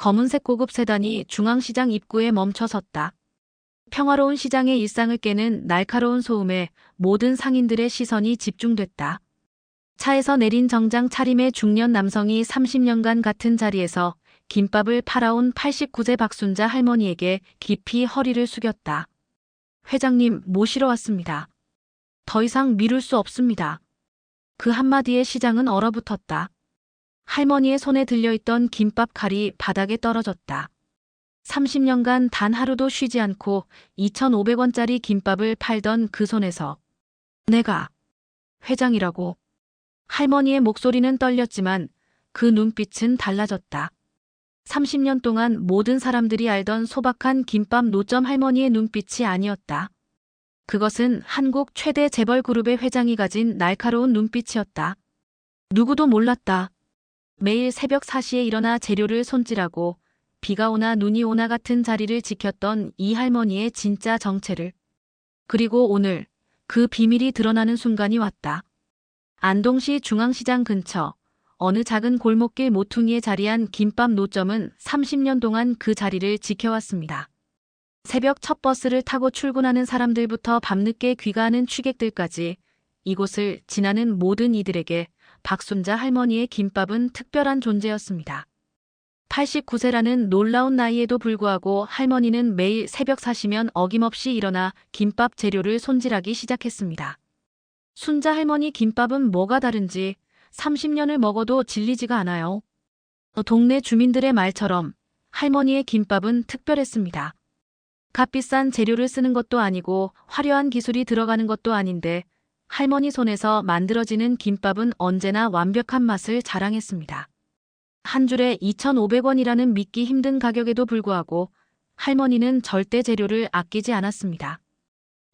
검은색 고급 세단이 중앙시장 입구에 멈춰 섰다. 평화로운 시장의 일상을 깨는 날카로운 소음에 모든 상인들의 시선이 집중됐다. 차에서 내린 정장 차림의 중년 남성이 30년간 같은 자리에서 김밥을 팔아온 89세 박순자 할머니에게 깊이 허리를 숙였다. 회장님, 모시러 왔습니다. 더 이상 미룰 수 없습니다. 그 한마디에 시장은 얼어붙었다. 할머니의 손에 들려있던 김밥 칼이 바닥에 떨어졌다. 30년간 단 하루도 쉬지 않고 2,500원짜리 김밥을 팔던 그 손에서 내가 회장이라고. 할머니의 목소리는 떨렸지만 그 눈빛은 달라졌다. 30년 동안 모든 사람들이 알던 소박한 김밥 노점 할머니의 눈빛이 아니었다. 그것은 한국 최대 재벌 그룹의 회장이 가진 날카로운 눈빛이었다. 누구도 몰랐다. 매일 새벽 4시에 일어나 재료를 손질하고 비가 오나 눈이 오나 같은 자리를 지켰던 이 할머니의 진짜 정체를. 그리고 오늘 그 비밀이 드러나는 순간이 왔다. 안동시 중앙시장 근처 어느 작은 골목길 모퉁이에 자리한 김밥 노점은 30년 동안 그 자리를 지켜왔습니다. 새벽 첫 버스를 타고 출근하는 사람들부터 밤늦게 귀가하는 취객들까지 이곳을 지나는 모든 이들에게 박순자 할머니의 김밥은 특별한 존재였습니다. 89세라는 놀라운 나이에도 불구하고 할머니는 매일 새벽 4시면 어김없이 일어나 김밥 재료를 손질하기 시작했습니다. 순자 할머니 김밥은 뭐가 다른지 30년을 먹어도 질리지가 않아요. 동네 주민들의 말처럼 할머니의 김밥은 특별했습니다. 값비싼 재료를 쓰는 것도 아니고 화려한 기술이 들어가는 것도 아닌데 할머니 손에서 만들어지는 김밥은 언제나 완벽한 맛을 자랑했습니다. 한 줄에 2,500원이라는 믿기 힘든 가격에도 불구하고 할머니는 절대 재료를 아끼지 않았습니다.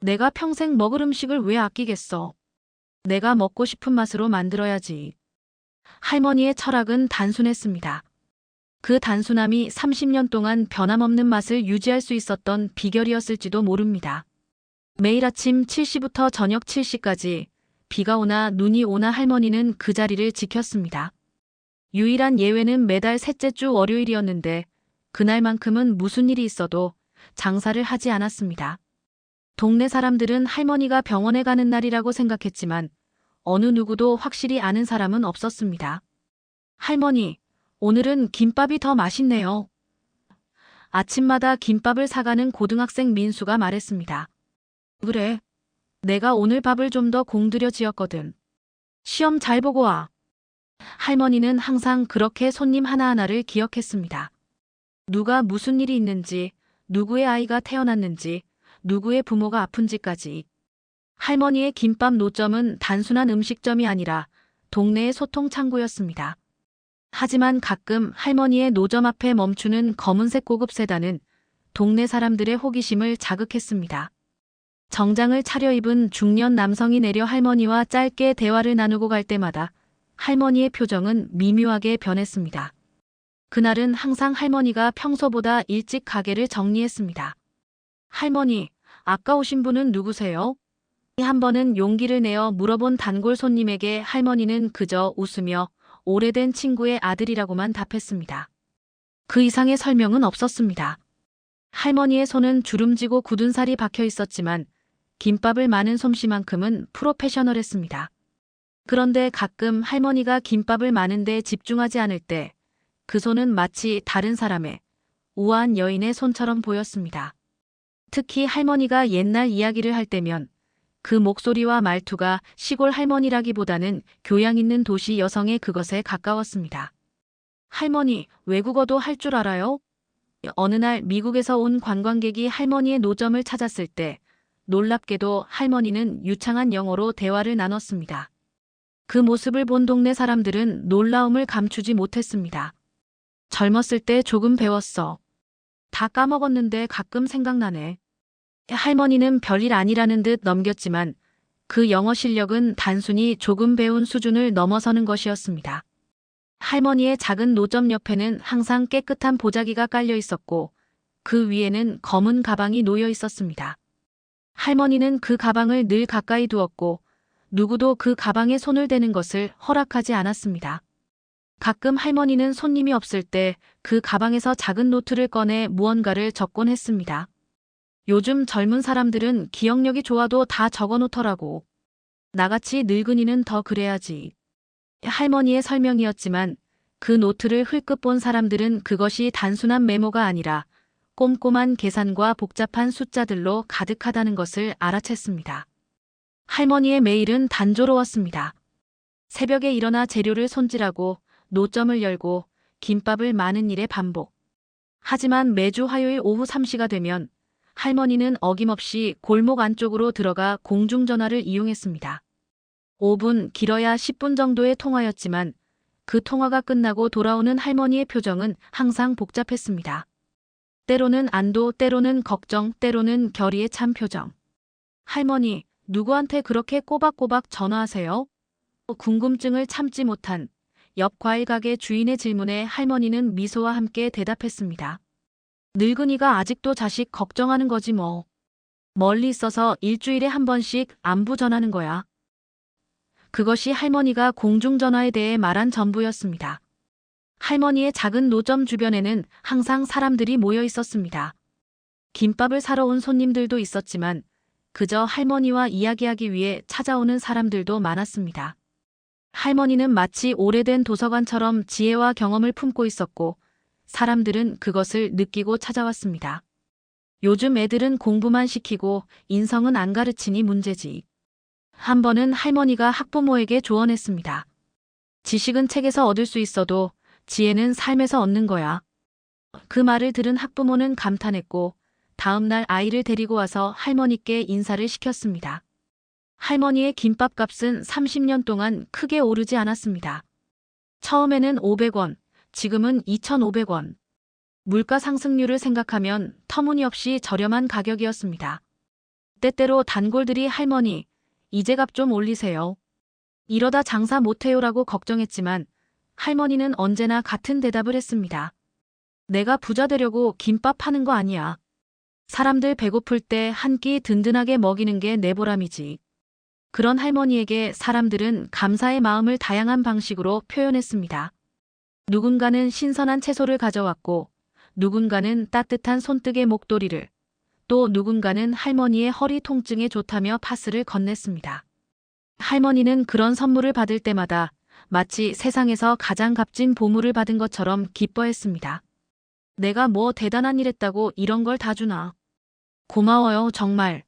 내가 평생 먹을 음식을 왜 아끼겠어? 내가 먹고 싶은 맛으로 만들어야지. 할머니의 철학은 단순했습니다. 그 단순함이 30년 동안 변함없는 맛을 유지할 수 있었던 비결이었을지도 모릅니다. 매일 아침 7시부터 저녁 7시까지 비가 오나 눈이 오나 할머니는 그 자리를 지켰습니다. 유일한 예외는 매달 셋째 주 월요일이었는데 그날만큼은 무슨 일이 있어도 장사를 하지 않았습니다. 동네 사람들은 할머니가 병원에 가는 날이라고 생각했지만 어느 누구도 확실히 아는 사람은 없었습니다. 할머니, 오늘은 김밥이 더 맛있네요. 아침마다 김밥을 사가는 고등학생 민수가 말했습니다. 그래. 내가 오늘 밥을 좀 더 공들여 지었거든. 시험 잘 보고 와. 할머니는 항상 그렇게 손님 하나하나를 기억했습니다. 누가 무슨 일이 있는지, 누구의 아이가 태어났는지, 누구의 부모가 아픈지까지. 할머니의 김밥 노점은 단순한 음식점이 아니라 동네의 소통 창구였습니다. 하지만 가끔 할머니의 노점 앞에 멈추는 검은색 고급 세단은 동네 사람들의 호기심을 자극했습니다. 정장을 차려입은 중년 남성이 내려 할머니와 짧게 대화를 나누고 갈 때마다 할머니의 표정은 미묘하게 변했습니다. 그날은 항상 할머니가 평소보다 일찍 가게를 정리했습니다. 할머니, 아까 오신 분은 누구세요? 한 번은 용기를 내어 물어본 단골 손님에게 할머니는 그저 웃으며 오래된 친구의 아들이라고만 답했습니다. 그 이상의 설명은 없었습니다. 할머니의 손은 주름지고 굳은 살이 박혀 있었지만 김밥을 마는 솜씨만큼은 프로페셔널했습니다. 그런데 가끔 할머니가 김밥을 마는 데 집중하지 않을 때 그 손은 마치 다른 사람의 우아한 여인의 손처럼 보였습니다. 특히 할머니가 옛날 이야기를 할 때면 그 목소리와 말투가 시골 할머니라기보다는 교양 있는 도시 여성의 그것에 가까웠습니다. 할머니, 외국어도 할 줄 알아요? 어느 날 미국에서 온 관광객이 할머니의 노점을 찾았을 때 놀랍게도 할머니는 유창한 영어로 대화를 나눴습니다. 그 모습을 본 동네 사람들은 놀라움을 감추지 못했습니다. 젊었을 때 조금 배웠어. 다 까먹었는데 가끔 생각나네. 할머니는 별일 아니라는 듯 넘겼지만 그 영어 실력은 단순히 조금 배운 수준을 넘어서는 것이었습니다. 할머니의 작은 노점 옆에는 항상 깨끗한 보자기가 깔려 있었고 그 위에는 검은 가방이 놓여 있었습니다. 할머니는 그 가방을 늘 가까이 두었고 누구도 그 가방에 손을 대는 것을 허락하지 않았습니다. 가끔 할머니는 손님이 없을 때 그 가방에서 작은 노트를 꺼내 무언가를 적곤 했습니다. 요즘 젊은 사람들은 기억력이 좋아도 다 적어놓더라고. 나같이 늙은이는 더 그래야지. 할머니의 설명이었지만 그 노트를 흘끗 본 사람들은 그것이 단순한 메모가 아니라 꼼꼼한 계산과 복잡한 숫자들로 가득하다는 것을 알아챘습니다. 할머니의 매일은 단조로웠습니다. 새벽에 일어나 재료를 손질하고 노점을 열고 김밥을 마는 일의 반복. 하지만 매주 화요일 오후 3시가 되면 할머니는 어김없이 골목 안쪽으로 들어가 공중전화를 이용했습니다. 5분, 길어야 10분 정도의 통화였지만 그 통화가 끝나고 돌아오는 할머니의 표정은 항상 복잡했습니다. 때로는 안도, 때로는 걱정, 때로는 결의에 찬 표정. 할머니, 누구한테 그렇게 꼬박꼬박 전화하세요? 궁금증을 참지 못한 옆 과일 가게 주인의 질문에 할머니는 미소와 함께 대답했습니다. 늙은이가 아직도 자식 걱정하는 거지 뭐. 멀리 있어서 일주일에 한 번씩 안부 전하는 거야. 그것이 할머니가 공중전화에 대해 말한 전부였습니다. 할머니의 작은 노점 주변에는 항상 사람들이 모여 있었습니다. 김밥을 사러 온 손님들도 있었지만 그저 할머니와 이야기하기 위해 찾아오는 사람들도 많았습니다. 할머니는 마치 오래된 도서관처럼 지혜와 경험을 품고 있었고 사람들은 그것을 느끼고 찾아왔습니다. 요즘 애들은 공부만 시키고 인성은 안 가르치니 문제지. 한 번은 할머니가 학부모에게 조언했습니다. 지식은 책에서 얻을 수 있어도 지혜는 삶에서 얻는 거야. 그 말을 들은 학부모는 감탄했고 다음 날 아이를 데리고 와서 할머니께 인사를 시켰습니다. 할머니의 김밥값은 30년 동안 크게 오르지 않았습니다. 처음에는 500원, 지금은 2,500원. 물가 상승률을 생각하면 터무니없이 저렴한 가격이었습니다. 때때로 단골들이 할머니, 이제 값 좀 올리세요. 이러다 장사 못해요라고 걱정했지만 할머니는 언제나 같은 대답을 했습니다. 내가 부자 되려고 김밥 파는 거 아니야. 사람들 배고플 때 한 끼 든든하게 먹이는 게 내 보람이지. 그런 할머니에게 사람들은 감사의 마음을 다양한 방식으로 표현했습니다. 누군가는 신선한 채소를 가져왔고 누군가는 따뜻한 손뜨개 목도리를, 또 누군가는 할머니의 허리 통증에 좋다며 파스를 건넸습니다. 할머니는 그런 선물을 받을 때마다 마치 세상에서 가장 값진 보물을 받은 것처럼 기뻐했습니다. 내가 뭐 대단한 일 했다고 이런 걸 다 주나. 고마워요, 정말.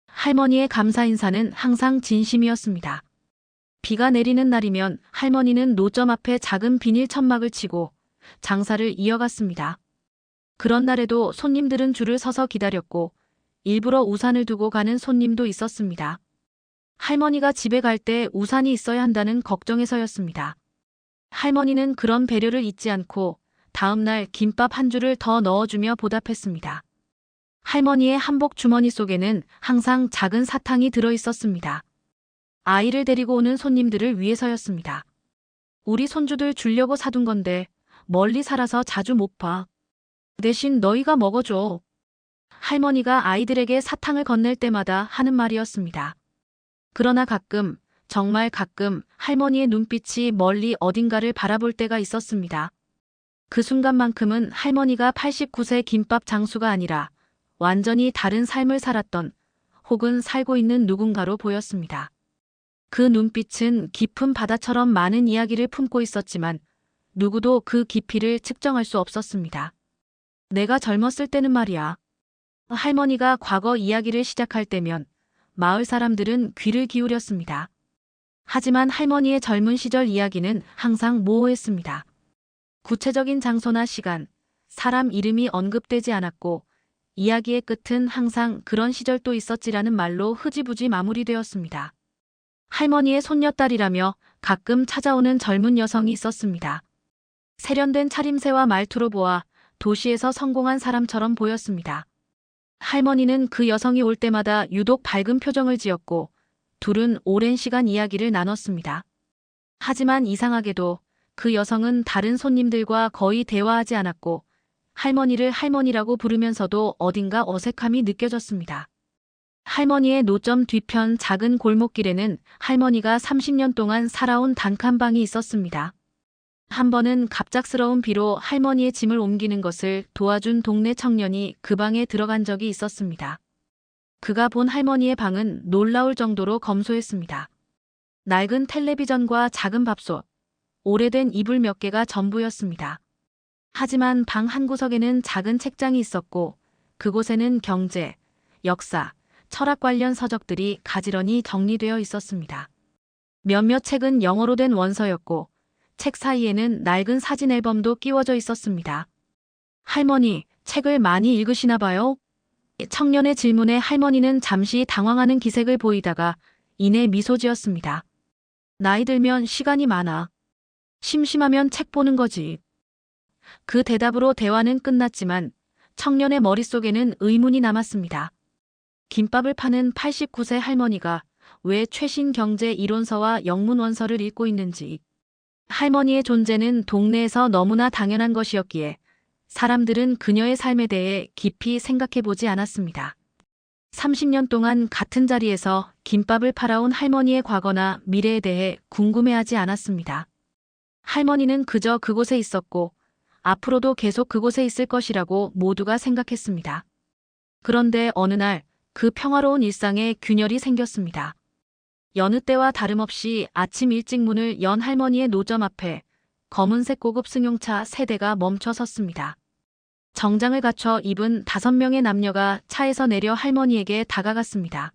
할머니의 감사 인사는 항상 진심이었습니다. 비가 내리는 날이면 할머니는 노점 앞에 작은 비닐 천막을 치고 장사를 이어갔습니다. 그런 날에도 손님들은 줄을 서서 기다렸고 일부러 우산을 두고 가는 손님도 있었습니다. 할머니가 집에 갈 때 우산이 있어야 한다는 걱정에서였습니다. 할머니는 그런 배려를 잊지 않고 다음 날 김밥 한 줄을 더 넣어주며 보답했습니다. 할머니의 한복 주머니 속에는 항상 작은 사탕이 들어있었습니다. 아이를 데리고 오는 손님들을 위해서였습니다. 우리 손주들 주려고 사둔 건데 멀리 살아서 자주 못 봐. 대신 너희가 먹어줘. 할머니가 아이들에게 사탕을 건넬 때마다 하는 말이었습니다. 그러나 가끔, 정말 가끔 할머니의 눈빛이 멀리 어딘가를 바라볼 때가 있었습니다. 그 순간만큼은 할머니가 89세 김밥 장수가 아니라 완전히 다른 삶을 살았던 혹은 살고 있는 누군가로 보였습니다. 그 눈빛은 깊은 바다처럼 많은 이야기를 품고 있었지만 누구도 그 깊이를 측정할 수 없었습니다. 내가 젊었을 때는 말이야. 할머니가 과거 이야기를 시작할 때면 마을 사람들은 귀를 기울였습니다. 하지만 할머니의 젊은 시절 이야기는 항상 모호했습니다. 구체적인 장소나 시간, 사람 이름이 언급되지 않았고 이야기의 끝은 항상 그런 시절도 있었지라는 말로 흐지부지 마무리되었습니다. 할머니의 손녀딸이라며 가끔 찾아오는 젊은 여성이 있었습니다. 세련된 차림새와 말투로 보아 도시에서 성공한 사람처럼 보였습니다. 할머니는 그 여성이 올 때마다 유독 밝은 표정을 지었고 둘은 오랜 시간 이야기를 나눴습니다. 하지만 이상하게도 그 여성은 다른 손님들과 거의 대화하지 않았고 할머니를 할머니라고 부르면서도 어딘가 어색함이 느껴졌습니다. 할머니의 노점 뒤편 작은 골목길에는 할머니가 30년 동안 살아온 단칸방이 있었습니다. 한 번은 갑작스러운 비로 할머니의 짐을 옮기는 것을 도와준 동네 청년이 그 방에 들어간 적이 있었습니다. 그가 본 할머니의 방은 놀라울 정도로 검소했습니다. 낡은 텔레비전과 작은 밥솥, 오래된 이불 몇 개가 전부였습니다. 하지만 방 한구석에는 작은 책장이 있었고 그곳에는 경제, 역사, 철학 관련 서적들이 가지런히 정리되어 있었습니다. 몇몇 책은 영어로 된 원서였고 책 사이에는 낡은 사진 앨범도 끼워져 있었습니다. 할머니, 책을 많이 읽으시나 봐요? 청년의 질문에 할머니는 잠시 당황하는 기색을 보이다가 이내 미소 지었습니다. 나이 들면 시간이 많아. 심심하면 책 보는 거지. 그 대답으로 대화는 끝났지만 청년의 머릿속에는 의문이 남았습니다. 김밥을 파는 89세 할머니가 왜 최신 경제 이론서와 영문 원서를 읽고 있는지. 할머니의 존재는 동네에서 너무나 당연한 것이었기에 사람들은 그녀의 삶에 대해 깊이 생각해보지 않았습니다. 30년 동안 같은 자리에서 김밥을 팔아온 할머니의 과거나 미래에 대해 궁금해하지 않았습니다. 할머니는 그저 그곳에 있었고 앞으로도 계속 그곳에 있을 것이라고 모두가 생각했습니다. 그런데 어느 날 그 평화로운 일상에 균열이 생겼습니다. 여느 때와 다름없이 아침 일찍 문을 연 할머니의 노점 앞에 검은색 고급 승용차 3대가 멈춰 섰습니다. 정장을 갖춰 입은 5명의 남녀가 차에서 내려 할머니에게 다가갔습니다.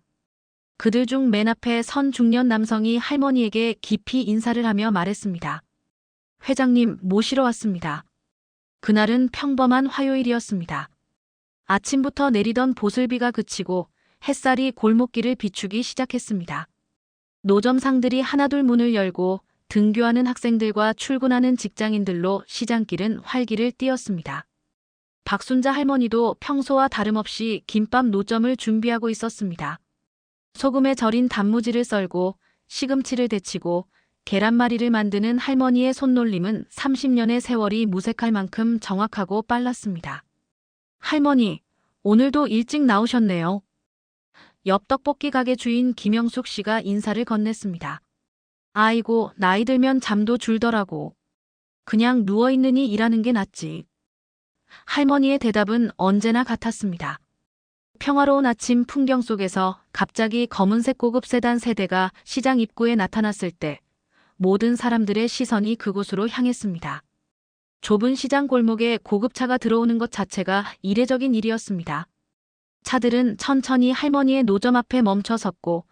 그들 중 맨 앞에 선 중년 남성이 할머니에게 깊이 인사를 하며 말했습니다. 회장님, 모시러 왔습니다. 그날은 평범한 화요일이었습니다. 아침부터 내리던 보슬비가 그치고 햇살이 골목길을 비추기 시작했습니다. 노점상들이 하나둘 문을 열고 등교하는 학생들과 출근하는 직장인들로 시장길은 활기를 띠었습니다. 박순자 할머니도 평소와 다름없이 김밥 노점을 준비하고 있었습니다. 소금에 절인 단무지를 썰고 시금치를 데치고 계란말이를 만드는 할머니의 손놀림은 30년의 세월이 무색할 만큼 정확하고 빨랐습니다. 할머니, 오늘도 일찍 나오셨네요. 옆 떡볶이 가게 주인 김영숙 씨가 인사를 건넸습니다. 아이고, 나이 들면 잠도 줄더라고. 그냥 누워있느니 일하는 게 낫지. 할머니의 대답은 언제나 같았습니다. 평화로운 아침 풍경 속에서 갑자기 검은색 고급 세단 3대가 시장 입구에 나타났을 때 모든 사람들의 시선이 그곳으로 향했습니다. 좁은 시장 골목에 고급차가 들어오는 것 자체가 이례적인 일이었습니다. 차들은 천천히 할머니의 노점 앞에 멈춰 섰고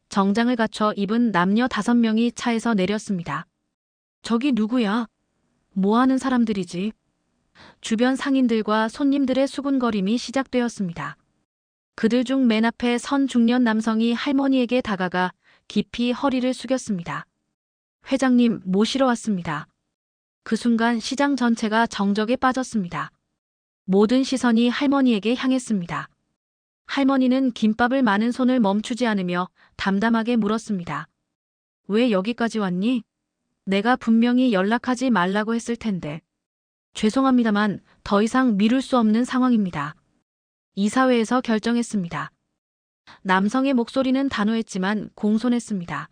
정장을 갖춰 입은 남녀 5명이 차에서 내렸습니다. 저기 누구야? 뭐 하는 사람들이지? 주변 상인들과 손님들의 수군거림이 시작되었습니다. 그들 중 맨 앞에 선 중년 남성이 할머니에게 다가가 깊이 허리를 숙였습니다. 회장님, 모시러 왔습니다. 그 순간 시장 전체가 정적에 빠졌습니다. 모든 시선이 할머니에게 향했습니다. 할머니는 김밥을 마는 손을 멈추지 않으며 담담하게 물었습니다. 왜 여기까지 왔니? 내가 분명히 연락하지 말라고 했을 텐데. 죄송합니다만 더 이상 미룰 수 없는 상황입니다. 이사회에서 결정했습니다. 남성의 목소리는 단호했지만 공손했습니다.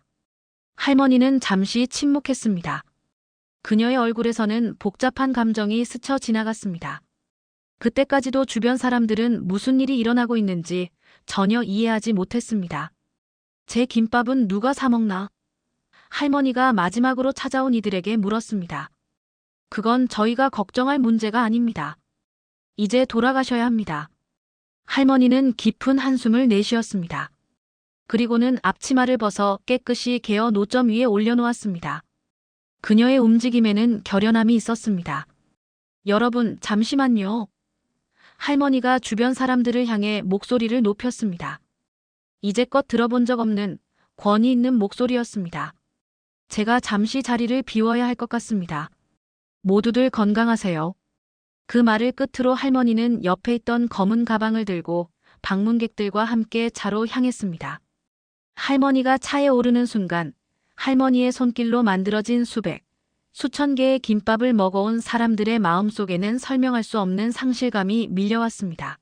할머니는 잠시 침묵했습니다. 그녀의 얼굴에서는 복잡한 감정이 스쳐 지나갔습니다. 그때까지도 주변 사람들은 무슨 일이 일어나고 있는지 전혀 이해하지 못했습니다. 제 김밥은 누가 사 먹나? 할머니가 마지막으로 찾아온 이들에게 물었습니다. 그건 저희가 걱정할 문제가 아닙니다. 이제 돌아가셔야 합니다. 할머니는 깊은 한숨을 내쉬었습니다. 그리고는 앞치마를 벗어 깨끗이 개어 노점 위에 올려놓았습니다. 그녀의 움직임에는 결연함이 있었습니다. 여러분, 잠시만요. 할머니가 주변 사람들을 향해 목소리를 높였습니다. 이제껏 들어본 적 없는 권위 있는 목소리였습니다. 제가 잠시 자리를 비워야 할 것 같습니다. 모두들 건강하세요. 그 말을 끝으로 할머니는 옆에 있던 검은 가방을 들고 방문객들과 함께 차로 향했습니다. 할머니가 차에 오르는 순간 할머니의 손길로 만들어진 수천 개의 김밥을 먹어온 사람들의 마음속에는 설명할 수 없는 상실감이 밀려왔습니다.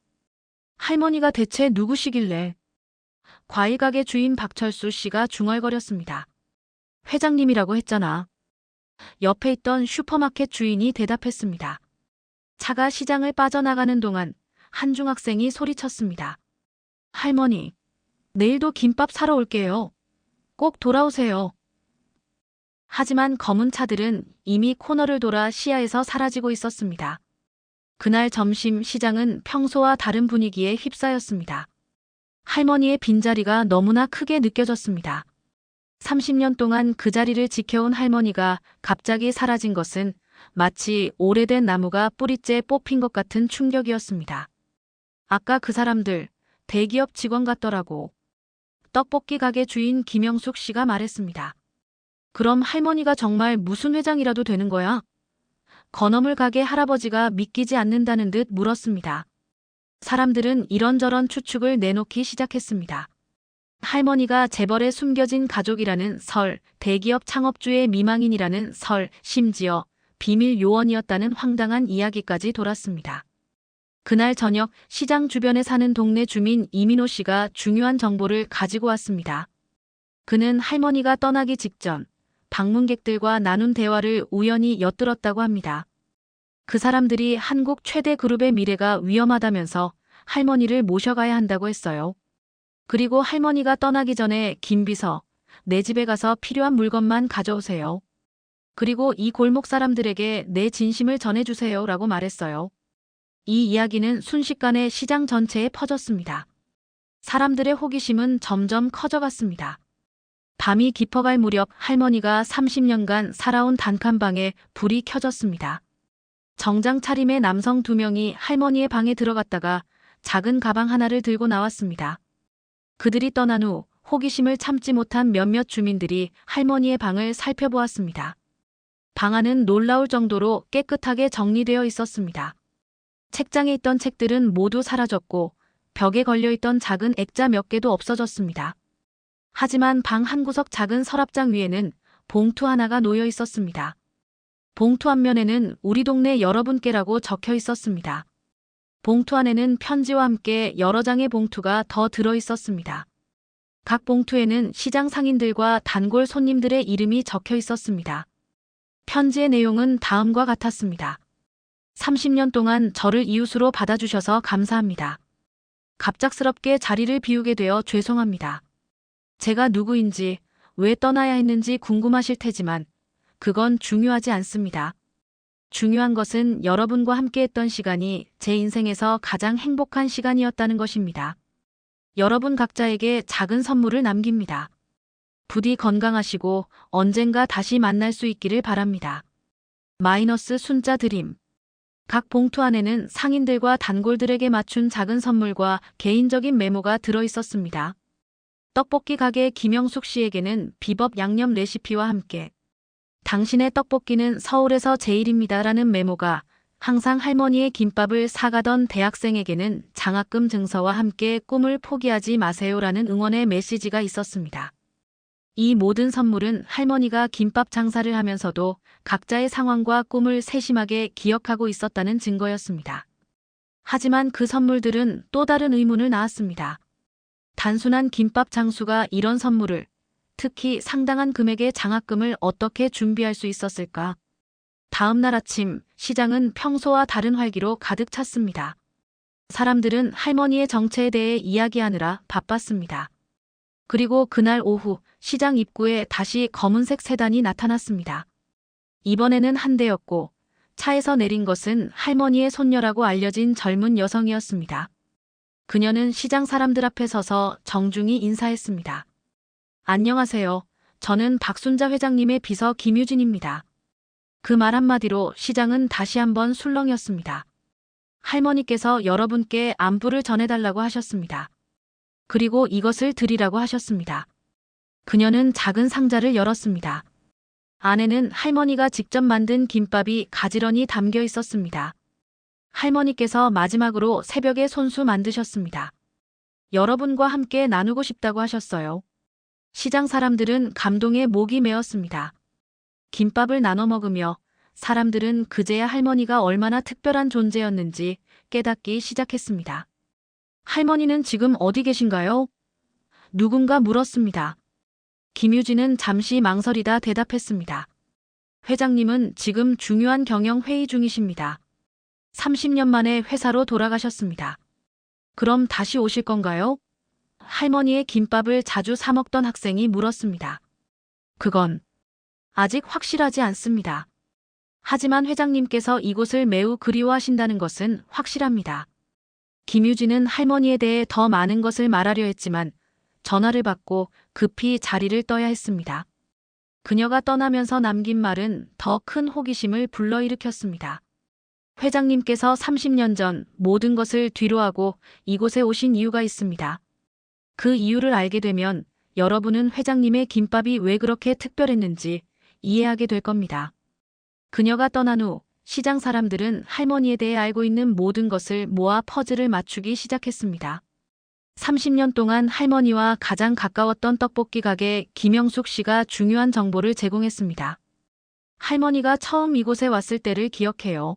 할머니가 대체 누구시길래? 과일가게 주인 박철수 씨가 중얼거렸습니다. 회장님이라고 했잖아. 옆에 있던 슈퍼마켓 주인이 대답했습니다. 차가 시장을 빠져나가는 동안 한 중학생이 소리쳤습니다. 할머니, 내일도 김밥 사러 올게요. 꼭 돌아오세요. 하지만 검은 차들은 이미 코너를 돌아 시야에서 사라지고 있었습니다. 그날 점심 시장은 평소와 다른 분위기에 휩싸였습니다. 할머니의 빈자리가 너무나 크게 느껴졌습니다. 30년 동안 그 자리를 지켜온 할머니가 갑자기 사라진 것은 마치 오래된 나무가 뿌리째 뽑힌 것 같은 충격이었습니다. 아까 그 사람들 대기업 직원 같더라고. 떡볶이 가게 주인 김영숙 씨가 말했습니다. 그럼 할머니가 정말 무슨 회장이라도 되는 거야? 건어물 가게 할아버지가 믿기지 않는다는 듯 물었습니다. 사람들은 이런저런 추측을 내놓기 시작했습니다. 할머니가 재벌에 숨겨진 가족이라는 설, 대기업 창업주의 미망인이라는 설, 심지어 비밀 요원이었다는 황당한 이야기까지 돌았습니다. 그날 저녁 시장 주변에 사는 동네 주민 이민호 씨가 중요한 정보를 가지고 왔습니다. 그는 할머니가 떠나기 직전 방문객들과 나눈 대화를 우연히 엿들었다고 합니다. 그 사람들이 한국 최대 그룹의 미래가 위험하다면서 할머니를 모셔가야 한다고 했어요. 그리고 할머니가 떠나기 전에 김 비서, 내 집에 가서 필요한 물건만 가져오세요. 그리고 이 골목 사람들에게 내 진심을 전해주세요 라고 말했어요. 이 이야기는 순식간에 시장 전체에 퍼졌습니다. 사람들의 호기심은 점점 커져갔습니다. 밤이 깊어갈 무렵 할머니가 30년간 살아온 단칸방에 불이 켜졌습니다. 정장 차림의 남성 2명이 할머니의 방에 들어갔다가 작은 가방 하나를 들고 나왔습니다. 그들이 떠난 후 호기심을 참지 못한 몇몇 주민들이 할머니의 방을 살펴보았습니다. 방 안은 놀라울 정도로 깨끗하게 정리되어 있었습니다. 책장에 있던 책들은 모두 사라졌고 벽에 걸려있던 작은 액자 몇 개도 없어졌습니다. 하지만 방 한구석 작은 서랍장 위에는 봉투 하나가 놓여 있었습니다. 봉투 앞면에는 우리 동네 여러분께라고 적혀 있었습니다. 봉투 안에는 편지와 함께 여러 장의 봉투가 더 들어 있었습니다. 각 봉투에는 시장 상인들과 단골 손님들의 이름이 적혀 있었습니다. 편지의 내용은 다음과 같았습니다. 30년 동안 저를 이웃으로 받아주셔서 감사합니다. 갑작스럽게 자리를 비우게 되어 죄송합니다. 제가 누구인지 왜 떠나야 했는지 궁금하실 테지만 그건 중요하지 않습니다. 중요한 것은 여러분과 함께했던 시간이 제 인생에서 가장 행복한 시간이었다는 것입니다. 여러분 각자에게 작은 선물을 남깁니다. 부디 건강하시고 언젠가 다시 만날 수 있기를 바랍니다. 마이너스 순자 드림. 각 봉투 안에는 상인들과 단골들에게 맞춘 작은 선물과 개인적인 메모가 들어 있었습니다. 떡볶이 가게 김영숙 씨에게는 비법 양념 레시피와 함께 당신의 떡볶이는 서울에서 제일입니다 라는 메모가, 항상 할머니의 김밥을 사가던 대학생에게는 장학금 증서와 함께 꿈을 포기하지 마세요라는 응원의 메시지가 있었습니다. 이 모든 선물은 할머니가 김밥 장사를 하면서도 각자의 상황과 꿈을 세심하게 기억하고 있었다는 증거였습니다. 하지만 그 선물들은 또 다른 의문을 낳았습니다. 단순한 김밥 장수가 이런 선물을, 특히 상당한 금액의 장학금을 어떻게 준비할 수 있었을까? 다음 날 아침, 시장은 평소와 다른 활기로 가득 찼습니다. 사람들은 할머니의 정체에 대해 이야기하느라 바빴습니다. 그리고 그날 오후, 시장 입구에 다시 검은색 세단이 나타났습니다. 이번에는 한 대였고, 차에서 내린 것은 할머니의 손녀라고 알려진 젊은 여성이었습니다. 그녀는 시장 사람들 앞에 서서 정중히 인사했습니다. 안녕하세요. 저는 박순자 회장님의 비서 김유진입니다. 그 말 한마디로 시장은 다시 한번 술렁였습니다. 할머니께서 여러분께 안부를 전해달라고 하셨습니다. 그리고 이것을 드리라고 하셨습니다. 그녀는 작은 상자를 열었습니다. 안에는 할머니가 직접 만든 김밥이 가지런히 담겨 있었습니다. 할머니께서 마지막으로 새벽에 손수 만드셨습니다. 여러분과 함께 나누고 싶다고 하셨어요. 시장 사람들은 감동에 목이 메었습니다. 김밥을 나눠 먹으며 사람들은 그제야 할머니가 얼마나 특별한 존재였는지 깨닫기 시작했습니다. 할머니는 지금 어디 계신가요? 누군가 물었습니다. 김유진은 잠시 망설이다 대답했습니다. 회장님은 지금 중요한 경영 회의 중이십니다. 30년 만에 회사로 돌아가셨습니다. 그럼 다시 오실 건가요? 할머니의 김밥을 자주 사 먹던 학생이 물었습니다. 그건 아직 확실하지 않습니다. 하지만 회장님께서 이곳을 매우 그리워하신다는 것은 확실합니다. 김유진은 할머니에 대해 더 많은 것을 말하려 했지만 전화를 받고 급히 자리를 떠야 했습니다. 그녀가 떠나면서 남긴 말은 더 큰 호기심을 불러일으켰습니다. 회장님께서 30년 전 모든 것을 뒤로하고 이곳에 오신 이유가 있습니다. 그 이유를 알게 되면 여러분은 회장님의 김밥이 왜 그렇게 특별했는지 이해하게 될 겁니다. 그녀가 떠난 후 시장 사람들은 할머니에 대해 알고 있는 모든 것을 모아 퍼즐을 맞추기 시작했습니다. 30년 동안 할머니와 가장 가까웠던 떡볶이 가게 김영숙 씨가 중요한 정보를 제공했습니다. 할머니가 처음 이곳에 왔을 때를 기억해요.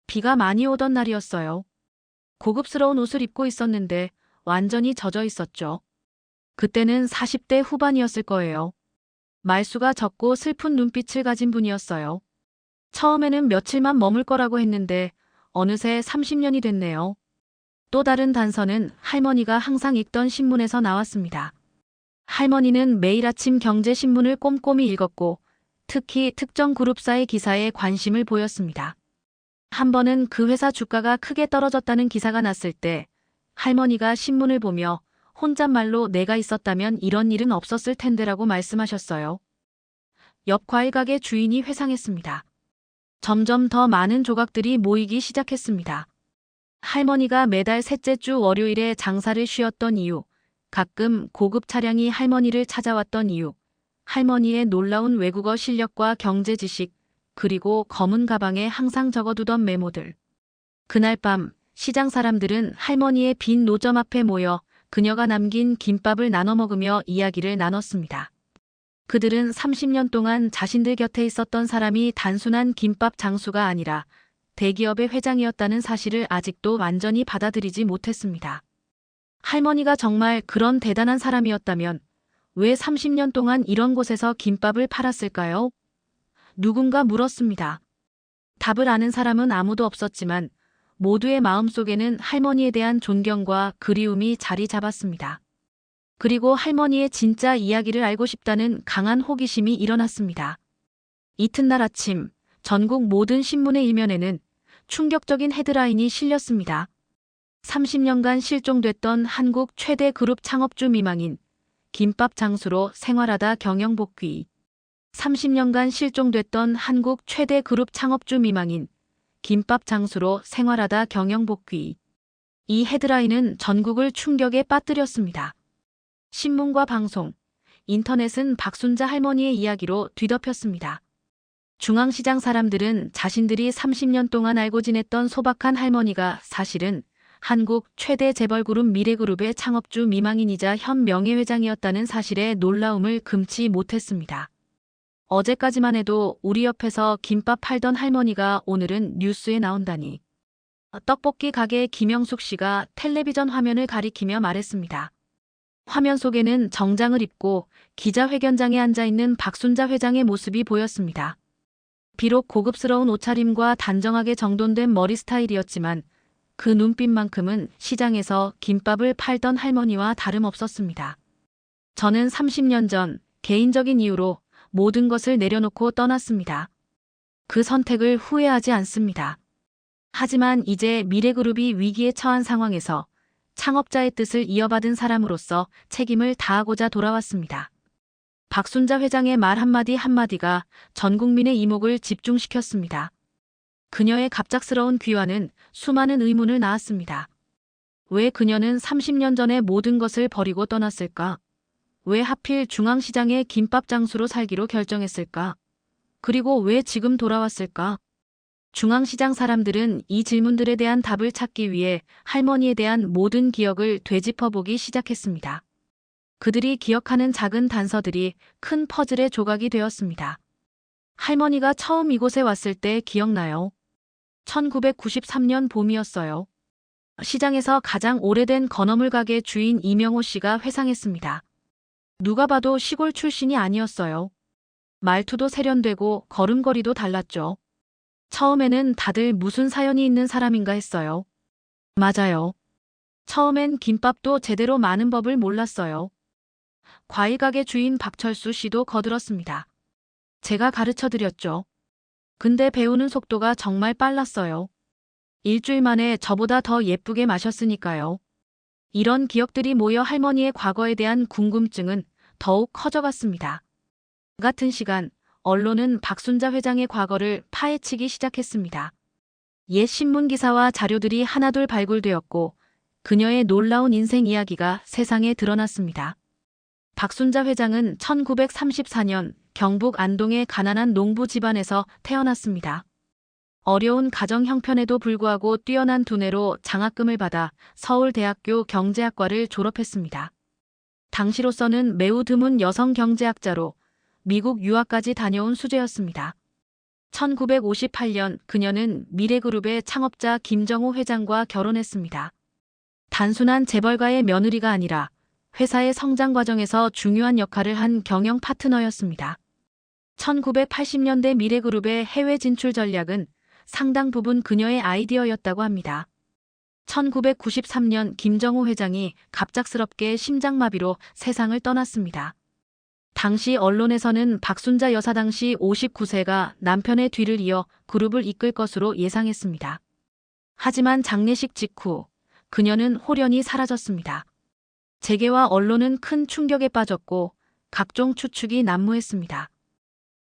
비가 많이 오던 날이었어요. 고급스러운 옷을 입고 있었는데 완전히 젖어 있었죠. 그때는 40대 후반이었을 거예요. 말수가 적고 슬픈 눈빛을 가진 분이었어요. 처음에는 며칠만 머물 거라고 했는데 어느새 30년이 됐네요. 또 다른 단서는 할머니가 항상 읽던 신문에서 나왔습니다. 할머니는 매일 아침 경제신문을 꼼꼼히 읽었고 특히 특정 그룹사의 기사에 관심을 보였습니다. 한 번은 그 회사 주가가 크게 떨어졌다는 기사가 났을 때 할머니가 신문을 보며 혼잣말로 내가 있었다면 이런 일은 없었을 텐데라고 말씀하셨어요. 옆 과일 가게 주인이 회상했습니다. 점점 더 많은 조각들이 모이기 시작했습니다. 할머니가 매달 셋째 주 월요일에 장사를 쉬었던 이유, 가끔 고급 차량이 할머니를 찾아왔던 이유, 할머니의 놀라운 외국어 실력과 경제 지식, 그리고 검은 가방에 항상 적어두던 메모들. 그날 밤 시장 사람들은 할머니의 빈 노점 앞에 모여 그녀가 남긴 김밥을 나눠 먹으며 이야기를 나눴습니다. 그들은 30년 동안 자신들 곁에 있었던 사람이 단순한 김밥 장수가 아니라 대기업의 회장이었다는 사실을 아직도 완전히 받아들이지 못했습니다. 할머니가 정말 그런 대단한 사람이었다면 왜 30년 동안 이런 곳에서 김밥을 팔았을까요? 누군가 물었습니다. 답을 아는 사람은 아무도 없었지만 모두의 마음속에는 할머니에 대한 존경과 그리움이 자리 잡았습니다. 그리고 할머니의 진짜 이야기를 알고 싶다는 강한 호기심이 일어났습니다. 이튿날 아침 전국 모든 신문의 일면에는 충격적인 헤드라인이 실렸습니다. 30년간 실종됐던 한국 최대 그룹 창업주 미망인 김밥 장수로 생활하다 경영 복귀. 30년간 실종됐던 한국 최대 그룹 창업주 미망인 김밥 장수로 생활하다 경영 복귀. 이 헤드라인은 전국을 충격에 빠뜨렸습니다. 신문과 방송, 인터넷은 박순자 할머니의 이야기로 뒤덮였습니다. 중앙시장 사람들은 자신들이 30년 동안 알고 지냈던 소박한 할머니가 사실은 한국 최대 재벌그룹 미래그룹의 창업주 미망인이자 현 명예회장이었다는 사실에 놀라움을 금치 못했습니다. 어제까지만 해도 우리 옆에서 김밥 팔던 할머니가 오늘은 뉴스에 나온다니. 떡볶이 가게 김영숙 씨가 텔레비전 화면을 가리키며 말했습니다. 화면 속에는 정장을 입고 기자회견장에 앉아있는 박순자 회장의 모습이 보였습니다. 비록 고급스러운 옷차림과 단정하게 정돈된 머리 스타일이었지만 그 눈빛만큼은 시장에서 김밥을 팔던 할머니와 다름없었습니다. 저는 30년 전 개인적인 이유로 모든 것을 내려놓고 떠났습니다. 그 선택을 후회하지 않습니다. 하지만 이제 미래그룹이 위기에 처한 상황에서 창업자의 뜻을 이어받은 사람으로서 책임을 다하고자 돌아왔습니다. 박순자 회장의 말 한마디 한마디가 전 국민의 이목을 집중시켰습니다. 그녀의 갑작스러운 귀환은 수많은 의문을 낳았습니다. 왜 그녀는 30년 전에 모든 것을 버리고 떠났을까? 왜 하필 중앙시장의 김밥 장수로 살기로 결정했을까? 그리고 왜 지금 돌아왔을까? 중앙시장 사람들은 이 질문들에 대한 답을 찾기 위해 할머니에 대한 모든 기억을 되짚어보기 시작했습니다. 그들이 기억하는 작은 단서들이 큰 퍼즐의 조각이 되었습니다. 할머니가 처음 이곳에 왔을 때 기억나요? 1993년 봄이었어요. 시장에서 가장 오래된 건어물 가게 주인 이명호 씨가 회상했습니다. 누가 봐도 시골 출신이 아니었어요. 말투도 세련되고 걸음걸이도 달랐죠. 처음에는 다들 무슨 사연이 있는 사람인가 했어요. 맞아요. 처음엔 김밥도 제대로 마는 법을 몰랐어요. 과일가게 주인 박철수 씨도 거들었습니다. 제가 가르쳐 드렸죠. 근데 배우는 속도가 정말 빨랐어요. 일주일 만에 저보다 더 예쁘게 마셨으니까요. 이런 기억들이 모여 할머니의 과거에 대한 궁금증은 더욱 커져갔습니다. 같은 시간, 언론은 박순자 회장의 과거를 파헤치기 시작했습니다. 옛 신문 기사와 자료들이 하나둘 발굴되었고 그녀의 놀라운 인생 이야기가 세상에 드러났습니다. 박순자 회장은 1934년 경북 안동의 가난한 농부 집안에서 태어났습니다. 어려운 가정 형편에도 불구하고 뛰어난 두뇌로 장학금을 받아 서울대학교 경제학과를 졸업했습니다. 당시로서는 매우 드문 여성 경제학자로 미국 유학까지 다녀온 수재였습니다. 1958년 그녀는 미래그룹의 창업자 김정호 회장과 결혼했습니다. 단순한 재벌가의 며느리가 아니라 회사의 성장 과정에서 중요한 역할을 한 경영 파트너였습니다. 1980년대 미래그룹의 해외 진출 전략은 상당 부분 그녀의 아이디어였다고 합니다. 1993년 김정호 회장이 갑작스럽게 심장마비로 세상을 떠났습니다. 당시 언론에서는 박순자 여사 당시 59세가 남편의 뒤를 이어 그룹을 이끌 것으로 예상했습니다. 하지만 장례식 직후 그녀는 홀연히 사라졌습니다. 재계와 언론은 큰 충격에 빠졌고 각종 추측이 난무했습니다.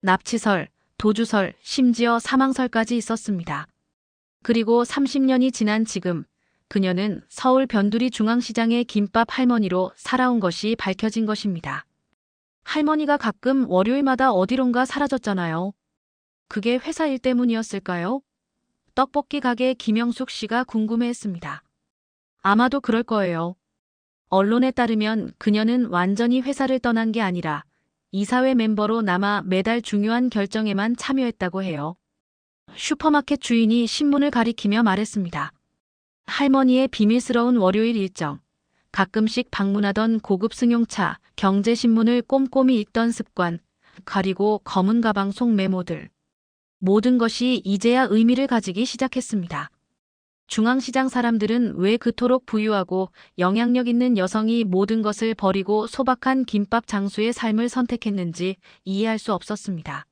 납치설, 도주설, 심지어 사망설까지 있었습니다. 그리고 30년이 지난 지금 그녀는 서울 변두리 중앙시장의 김밥 할머니로 살아온 것이 밝혀진 것입니다. 할머니가 가끔 월요일마다 어디론가 사라졌잖아요. 그게 회사 일 때문이었을까요? 떡볶이 가게 김영숙 씨가 궁금해했습니다. 아마도 그럴 거예요. 언론에 따르면 그녀는 완전히 회사를 떠난 게 아니라 이사회 멤버로 남아 매달 중요한 결정에만 참여했다고 해요. 슈퍼마켓 주인이 신문을 가리키며 말했습니다. 할머니의 비밀스러운 월요일 일정, 가끔씩 방문하던 고급 승용차, 경제신문을 꼼꼼히 읽던 습관, 그리고 검은 가방 속 메모들. 모든 것이 이제야 의미를 가지기 시작했습니다. 중앙시장 사람들은 왜 그토록 부유하고 영향력 있는 여성이 모든 것을 버리고 소박한 김밥 장수의 삶을 선택했는지 이해할 수 없었습니다.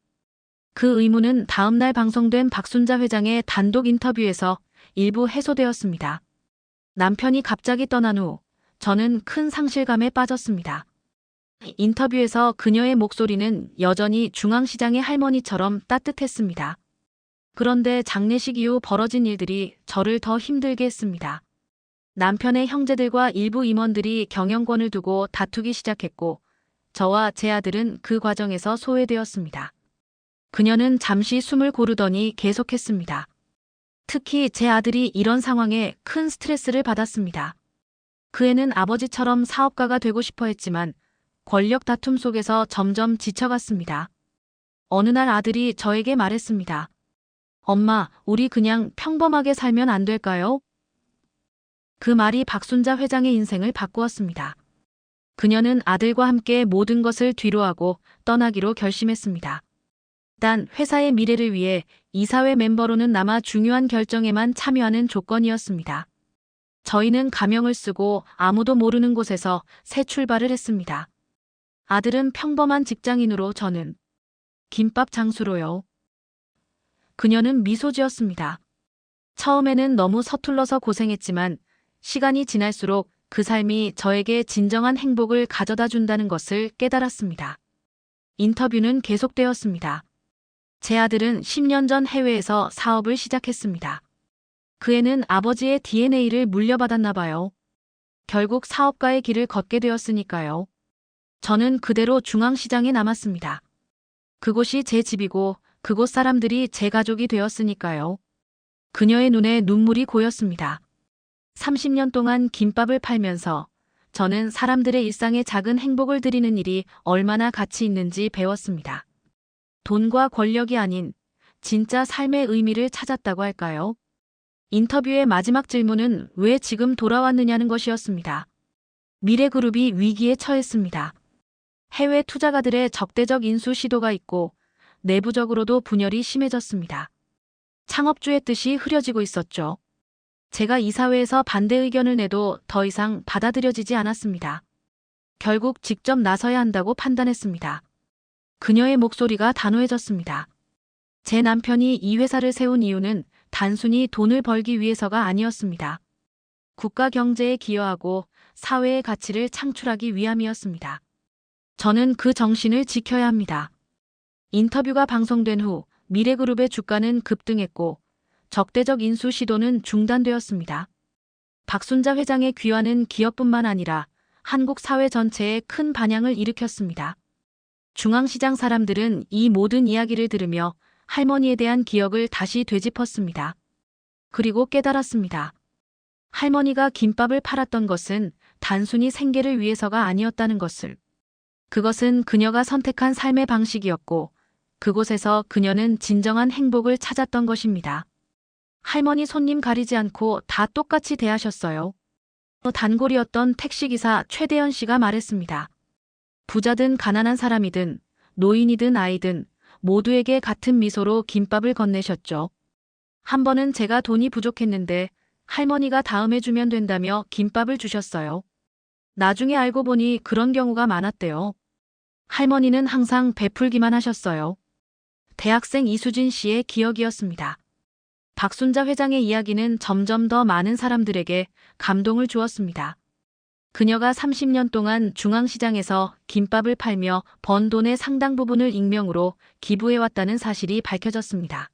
그 의문은 다음날 방송된 박순자 회장의 단독 인터뷰에서 일부 해소되었습니다. 남편이 갑자기 떠난 후 저는 큰 상실감에 빠졌습니다. 인터뷰에서 그녀의 목소리는 여전히 중앙시장의 할머니처럼 따뜻했습니다. 그런데 장례식 이후 벌어진 일들이 저를 더 힘들게 했습니다. 남편의 형제들과 일부 임원들이 경영권을 두고 다투기 시작했고 저와 제 아들은 그 과정에서 소외되었습니다. 그녀는 잠시 숨을 고르더니 계속했습니다. 특히 제 아들이 이런 상황에 큰 스트레스를 받았습니다. 그 애는 아버지처럼 사업가가 되고 싶어 했지만 권력 다툼 속에서 점점 지쳐갔습니다. 어느 날 아들이 저에게 말했습니다. 엄마, 우리 그냥 평범하게 살면 안 될까요? 그 말이 박순자 회장의 인생을 바꾸었습니다. 그녀는 아들과 함께 모든 것을 뒤로하고 떠나기로 결심했습니다. 단 회사의 미래를 위해 이사회 멤버로는 남아 중요한 결정에만 참여하는 조건이었습니다. 저희는 가명을 쓰고 아무도 모르는 곳에서 새 출발을 했습니다. 아들은 평범한 직장인으로 저는 김밥 장수로요. 그녀는 미소 지었습니다. 처음에는 너무 서툴러서 고생했지만 시간이 지날수록 그 삶이 저에게 진정한 행복을 가져다 준다는 것을 깨달았습니다. 인터뷰는 계속되었습니다. 제 아들은 10년 전 해외에서 사업을 시작했습니다. 그 애는 아버지의 DNA를 물려받았나 봐요. 결국 사업가의 길을 걷게 되었으니까요. 저는 그대로 중앙시장에 남았습니다. 그곳이 제 집이고 그곳 사람들이 제 가족이 되었으니까요. 그녀의 눈에 눈물이 고였습니다. 30년 동안 김밥을 팔면서 저는 사람들의 일상에 작은 행복을 드리는 일이 얼마나 가치 있는지 배웠습니다. 돈과 권력이 아닌 진짜 삶의 의미를 찾았다고 할까요? 인터뷰의 마지막 질문은 왜 지금 돌아왔느냐는 것이었습니다. 미래그룹이 위기에 처했습니다. 해외 투자가들의 적대적 인수 시도가 있고 내부적으로도 분열이 심해졌습니다. 창업주의 뜻이 흐려지고 있었죠. 제가 이사회에서 반대 의견을 내도 더 이상 받아들여지지 않았습니다. 결국 직접 나서야 한다고 판단했습니다. 그녀의 목소리가 단호해졌습니다. 제 남편이 이 회사를 세운 이유는 단순히 돈을 벌기 위해서가 아니었습니다. 국가 경제에 기여하고 사회의 가치를 창출하기 위함이었습니다. 저는 그 정신을 지켜야 합니다. 인터뷰가 방송된 후 미래그룹의 주가는 급등했고 적대적 인수 시도는 중단되었습니다. 박순자 회장의 귀환은 기업뿐만 아니라 한국 사회 전체에 큰 반향을 일으켰습니다. 중앙시장 사람들은 이 모든 이야기를 들으며 할머니에 대한 기억을 다시 되짚었습니다. 그리고 깨달았습니다. 할머니가 김밥을 팔았던 것은 단순히 생계를 위해서가 아니었다는 것을. 그것은 그녀가 선택한 삶의 방식이었고 그곳에서 그녀는 진정한 행복을 찾았던 것입니다. 할머니 손님 가리지 않고 다 똑같이 대하셨어요. 단골이었던 택시기사 최대현 씨가 말했습니다. 부자든 가난한 사람이든 노인이든 아이든 모두에게 같은 미소로 김밥을 건네셨죠. 한 번은 제가 돈이 부족했는데 할머니가 다음에 주면 된다며 김밥을 주셨어요. 나중에 알고 보니 그런 경우가 많았대요. 할머니는 항상 베풀기만 하셨어요. 대학생 이수진 씨의 기억이었습니다. 박순자 회장의 이야기는 점점 더 많은 사람들에게 감동을 주었습니다. 그녀가 30년 동안 중앙시장에서 김밥을 팔며 번 돈의 상당 부분을 익명으로 기부해왔다는 사실이 밝혀졌습니다.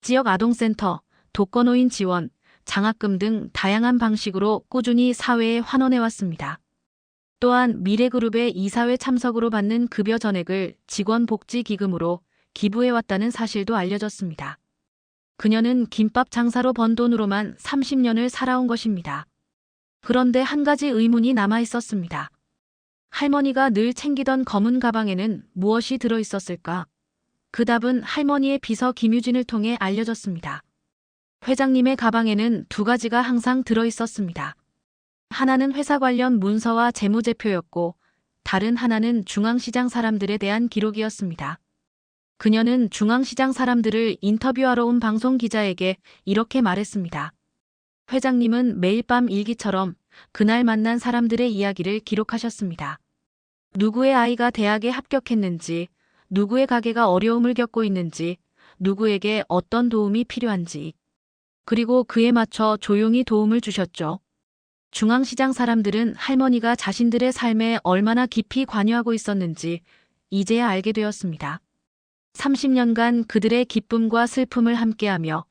지역 아동센터, 독거노인 지원, 장학금 등 다양한 방식으로 꾸준히 사회에 환원해왔습니다. 또한 미래그룹의 이사회 참석으로 받는 급여 전액을 직원복지기금으로 기부해왔다는 사실도 알려졌습니다. 그녀는 김밥 장사로 번 돈으로만 30년을 살아온 것입니다. 그런데 한 가지 의문이 남아 있었습니다. 할머니가 늘 챙기던 검은 가방에는 무엇이 들어 있었을까? 그 답은 할머니의 비서 김유진을 통해 알려졌습니다. 회장님의 가방에는 두 가지가 항상 들어 있었습니다. 하나는 회사 관련 문서와 재무제표였고 다른 하나는 중앙시장 사람들에 대한 기록이었습니다. 그녀는 중앙시장 사람들을 인터뷰하러 온 방송 기자에게 이렇게 말했습니다. 회장님은 매일 밤 일기처럼 그날 만난 사람들의 이야기를 기록하셨습니다. 누구의 아이가 대학에 합격했는지, 누구의 가게가 어려움을 겪고 있는지, 누구에게 어떤 도움이 필요한지. 그리고 그에 맞춰 조용히 도움을 주셨죠. 중앙시장 사람들은 할머니가 자신들의 삶에 얼마나 깊이 관여하고 있었는지 이제야 알게 되었습니다. 30년간 그들의 기쁨과 슬픔을 함께하며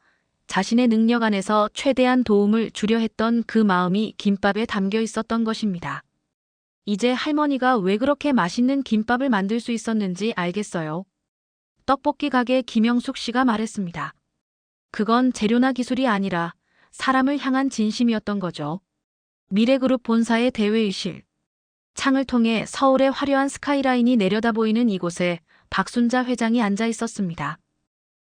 자신의 능력 안에서 최대한 도움을 주려 했던 그 마음이 김밥에 담겨 있었던 것입니다. 이제 할머니가 왜 그렇게 맛있는 김밥을 만들 수 있었는지 알겠어요. 떡볶이 가게 김영숙 씨가 말했습니다. 그건 재료나 기술이 아니라 사람을 향한 진심이었던 거죠. 미래그룹 본사의 대회의실. 창을 통해 서울의 화려한 스카이라인이 내려다보이는 이곳에 박순자 회장이 앉아 있었습니다.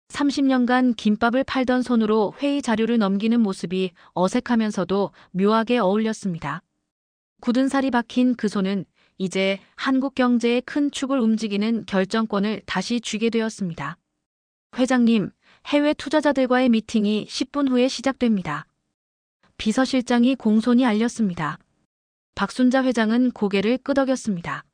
30년간 김밥을 팔던 손으로 회의 자료를 넘기는 모습이 어색하면서도 묘하게 어울렸습니다. 굳은 살이 박힌 그 손은 이제 한국 경제의 큰 축을 움직이는 결정권을 다시 쥐게 되었습니다. 회장님, 해외 투자자들과의 미팅이 10분 후에 시작됩니다. 비서실장이 공손히 알렸습니다. 박순자 회장은 고개를 끄덕였습니다.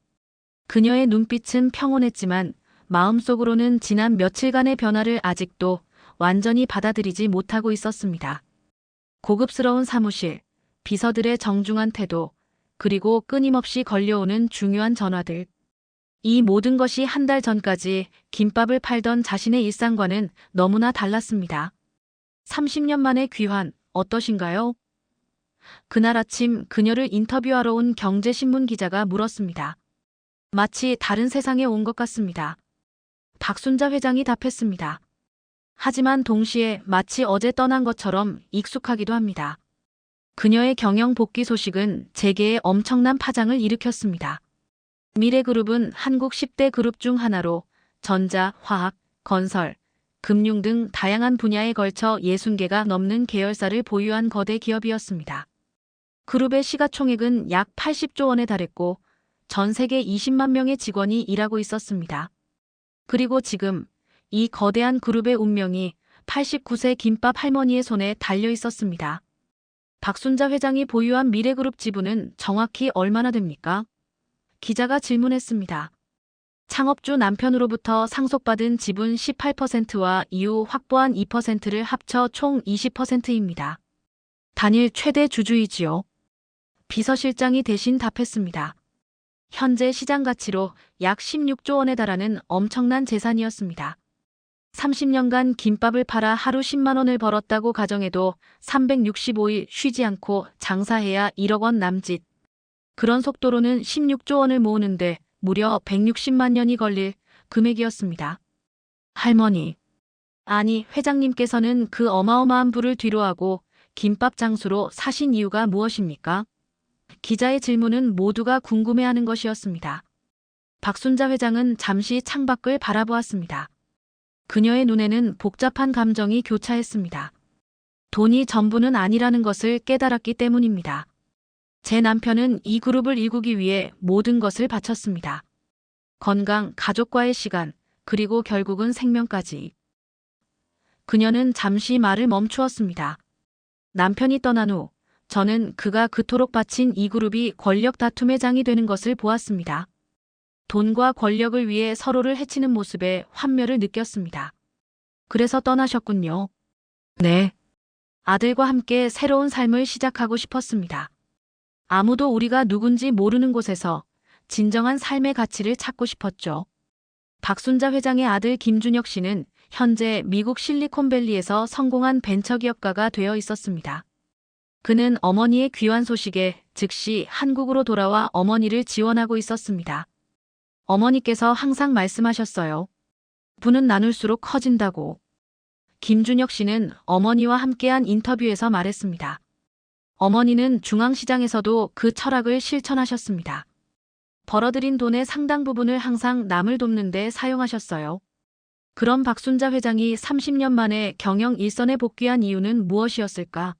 그녀의 눈빛은 평온했지만 마음속으로는 지난 며칠간의 변화를 아직도 완전히 받아들이지 못하고 있었습니다. 고급스러운 사무실, 비서들의 정중한 태도, 그리고 끊임없이 걸려오는 중요한 전화들. 이 모든 것이 한 달 전까지 김밥을 팔던 자신의 일상과는 너무나 달랐습니다. 30년 만의 귀환, 어떠신가요? 그날 아침 그녀를 인터뷰하러 온 경제신문 기자가 물었습니다. 마치 다른 세상에 온 것 같습니다. 박순자 회장이 답했습니다. 하지만 동시에 마치 어제 떠난 것처럼 익숙하기도 합니다. 그녀의 경영 복귀 소식은 재계에 엄청난 파장을 일으켰습니다. 미래그룹은 한국 10대 그룹 중 하나로 전자, 화학, 건설, 금융 등 다양한 분야에 걸쳐 60개가 넘는 계열사를 보유한 거대 기업이었습니다. 그룹의 시가총액은 약 80조 원에 달했고 전 세계 20만 명의 직원이 일하고 있었습니다. 그리고 지금 이 거대한 그룹의 운명이 89세 김밥 할머니의 손에 달려 있었습니다. 박순자 회장이 보유한 미래그룹 지분은 정확히 얼마나 됩니까? 기자가 질문했습니다. 창업주 남편으로부터 상속받은 지분 18%와 이후 확보한 2%를 합쳐 총 20%입니다. 단일 최대 주주이지요. 비서실장이 대신 답했습니다. 현재 시장 가치로 약 16조 원에 달하는 엄청난 재산이었습니다. 30년간 김밥을 팔아 하루 10만 원을 벌었다고 가정해도 365일 쉬지 않고 장사해야 1억 원 남짓. 그런 속도로는 16조 원을 모으는데 무려 160만 년이 걸릴 금액이었습니다. 할머니. 아니, 회장님께서는 그 어마어마한 부를 뒤로하고 김밥 장수로 사신 이유가 무엇입니까? 기자의 질문은 모두가 궁금해하는 것이었습니다. 박순자 회장은 잠시 창밖을 바라보았습니다. 그녀의 눈에는 복잡한 감정이 교차했습니다. 돈이 전부는 아니라는 것을 깨달았기 때문입니다. 제 남편은 이 그룹을 일구기 위해 모든 것을 바쳤습니다. 건강, 가족과의 시간, 그리고 결국은 생명까지. 그녀는 잠시 말을 멈추었습니다. 남편이 떠난 후 저는 그가 그토록 바친 이 그룹이 권력 다툼의 장이 되는 것을 보았습니다. 돈과 권력을 위해 서로를 해치는 모습에 환멸을 느꼈습니다. 그래서 떠나셨군요. 네. 아들과 함께 새로운 삶을 시작하고 싶었습니다. 아무도 우리가 누군지 모르는 곳에서 진정한 삶의 가치를 찾고 싶었죠. 박순자 회장의 아들 김준혁 씨는 현재 미국 실리콘밸리에서 성공한 벤처기업가가 되어 있었습니다. 그는 어머니의 귀환 소식에 즉시 한국으로 돌아와 어머니를 지원하고 있었습니다. 어머니께서 항상 말씀하셨어요. 부는 나눌수록 커진다고. 김준혁 씨는 어머니와 함께한 인터뷰에서 말했습니다. 어머니는 중앙시장에서도 그 철학을 실천하셨습니다. 벌어들인 돈의 상당 부분을 항상 남을 돕는 데 사용하셨어요. 그럼 박순자 회장이 30년 만에 경영 일선에 복귀한 이유는 무엇이었을까?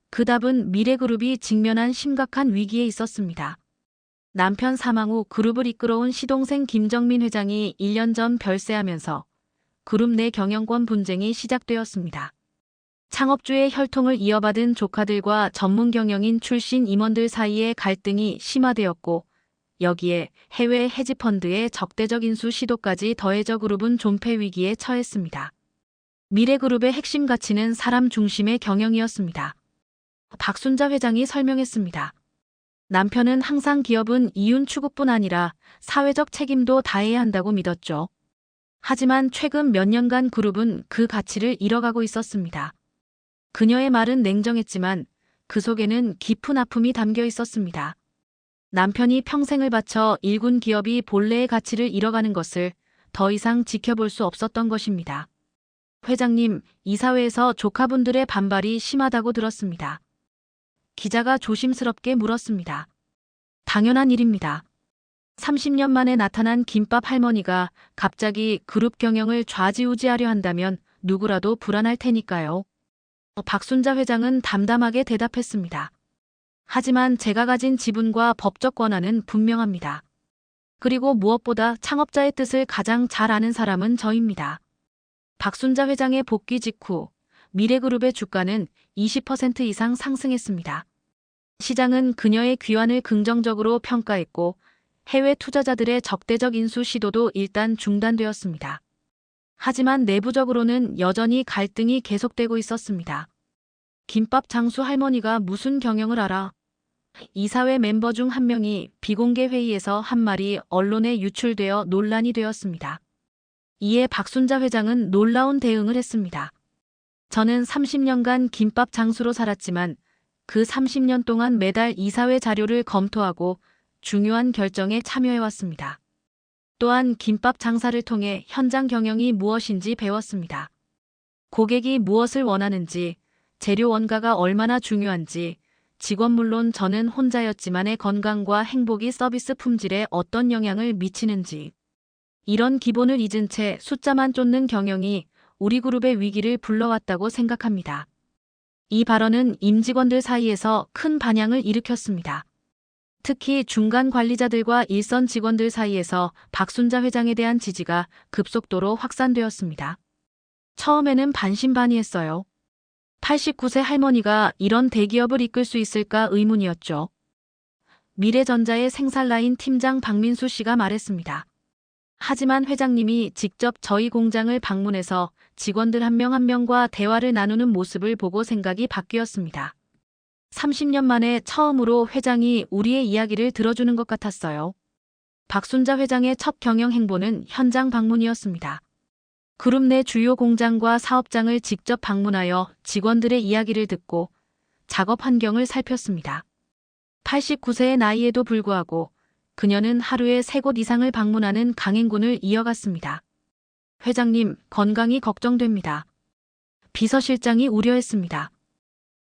그 답은 미래그룹이 직면한 심각한 위기에 있었습니다. 남편 사망 후 그룹을 이끌어온 시동생 김정민 회장이 1년 전 별세하면서 그룹 내 경영권 분쟁이 시작되었습니다. 창업주의 혈통을 이어받은 조카들과 전문 경영인 출신 임원들 사이의 갈등이 심화되었고 여기에 해외 헤지펀드의 적대적 인수 시도까지 더해져 그룹은 존폐 위기에 처했습니다. 미래그룹의 핵심 가치는 사람 중심의 경영이었습니다. 박순자 회장이 설명했습니다. 남편은 항상 기업은 이윤 추구뿐 아니라 사회적 책임도 다해야 한다고 믿었죠. 하지만 최근 몇 년간 그룹은 그 가치를 잃어가고 있었습니다. 그녀의 말은 냉정했지만 그 속에는 깊은 아픔이 담겨 있었습니다. 남편이 평생을 바쳐 일군 기업이 본래의 가치를 잃어가는 것을 더 이상 지켜볼 수 없었던 것입니다. 회장님, 이사회에서 조카분들의 반발이 심하다고 들었습니다. 기자가 조심스럽게 물었습니다. 당연한 일입니다. 30년 만에 나타난 김밥 할머니가 갑자기 그룹 경영을 좌지우지하려 한다면 누구라도 불안할 테니까요. 박순자 회장은 담담하게 대답했습니다. 하지만 제가 가진 지분과 법적 권한은 분명합니다. 그리고 무엇보다 창업자의 뜻을 가장 잘 아는 사람은 저입니다. 박순자 회장의 복귀 직후 미래그룹의 주가는 20% 이상 상승했습니다. 시장은 그녀의 귀환을 긍정적으로 평가했고 해외 투자자들의 적대적 인수 시도도 일단 중단되었습니다. 하지만 내부적으로는 여전히 갈등이 계속되고 있었습니다. 김밥 장수 할머니가 무슨 경영을 알아? 이사회 멤버 중 한 명이 비공개 회의에서 한 말이 언론에 유출되어 논란이 되었습니다. 이에 박순자 회장은 놀라운 대응을 했습니다. 저는 30년간 김밥 장수로 살았지만 그 30년 동안 매달 이사회 자료를 검토하고 중요한 결정에 참여해왔습니다. 또한 김밥 장사를 통해 현장 경영이 무엇인지 배웠습니다. 고객이 무엇을 원하는지, 재료 원가가 얼마나 중요한지, 직원 물론 저는 혼자였지만의 건강과 행복이 서비스 품질에 어떤 영향을 미치는지. 이런 기본을 잊은 채 숫자만 쫓는 경영이 우리 그룹의 위기를 불러왔다고 생각합니다. 이 발언은 임직원들 사이에서 큰 반향을 일으켰습니다. 특히 중간 관리자들과 일선 직원들 사이에서 박순자 회장에 대한 지지가 급속도로 확산되었습니다. 처음에는 반신반의했어요. 89세 할머니가 이런 대기업을 이끌 수 있을까 의문이었죠. 미래전자의 생산라인 팀장 박민수 씨가 말했습니다. 하지만 회장님이 직접 저희 공장을 방문해서 직원들 한 명 한 명과 대화를 나누는 모습을 보고 생각이 바뀌었습니다. 30년 만에 처음으로 회장이 우리의 이야기를 들어주는 것 같았어요. 박순자 회장의 첫 경영 행보는 현장 방문이었습니다. 그룹 내 주요 공장과 사업장을 직접 방문하여 직원들의 이야기를 듣고 작업 환경을 살폈습니다. 89세의 나이에도 불구하고 그녀는 하루에 3곳 이상을 방문하는 강행군을 이어갔습니다. 회장님, 건강이 걱정됩니다. 비서실장이 우려했습니다.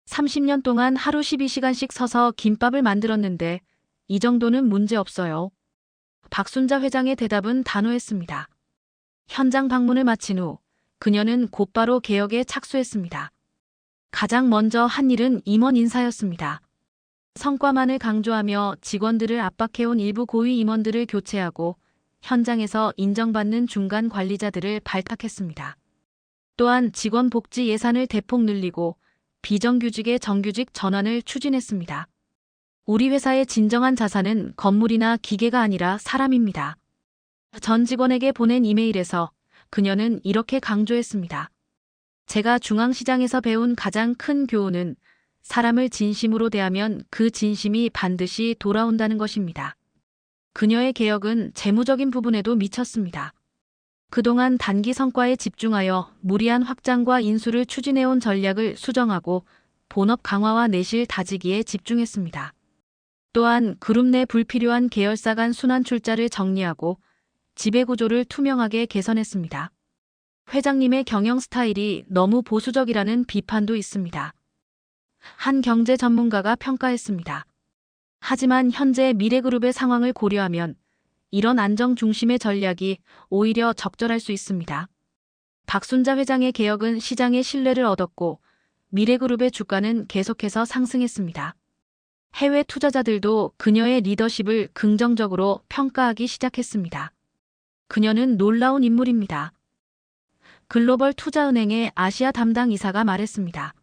30년 동안 하루 12시간씩 서서 김밥을 만들었는데 이 정도는 문제 없어요. 박순자 회장의 대답은 단호했습니다. 현장 방문을 마친 후 그녀는 곧바로 개혁에 착수했습니다. 가장 먼저 한 일은 임원 인사였습니다. 성과만을 강조하며 직원들을 압박해온 일부 고위 임원들을 교체하고 현장에서 인정받는 중간 관리자들을 발탁했습니다. 또한 직원 복지 예산을 대폭 늘리고 비정규직의 정규직 전환을 추진했습니다. 우리 회사의 진정한 자산은 건물이나 기계가 아니라 사람입니다. 전 직원에게 보낸 이메일에서 그녀는 이렇게 강조했습니다. 제가 중앙시장에서 배운 가장 큰 교훈은 사람을 진심으로 대하면 그 진심이 반드시 돌아온다는 것입니다. 그녀의 개혁은 재무적인 부분에도 미쳤습니다. 그동안 단기 성과에 집중하여 무리한 확장과 인수를 추진해온 전략을 수정하고 본업 강화와 내실 다지기에 집중했습니다. 또한 그룹 내 불필요한 계열사 간 순환 출자를 정리하고 지배구조를 투명하게 개선했습니다. 회장님의 경영 스타일이 너무 보수적이라는 비판도 있습니다. 한 경제 전문가가 평가했습니다. 하지만 현재 미래그룹의 상황을 고려하면 이런 안정 중심의 전략이 오히려 적절할 수 있습니다. 박순자 회장의 개혁은 시장의 신뢰를 얻었고 미래그룹의 주가는 계속해서 상승했습니다. 해외 투자자들도 그녀의 리더십을 긍정적으로 평가하기 시작했습니다. 그녀는 놀라운 인물입니다. 글로벌 투자은행의 아시아 담당 이사가 말했습니다.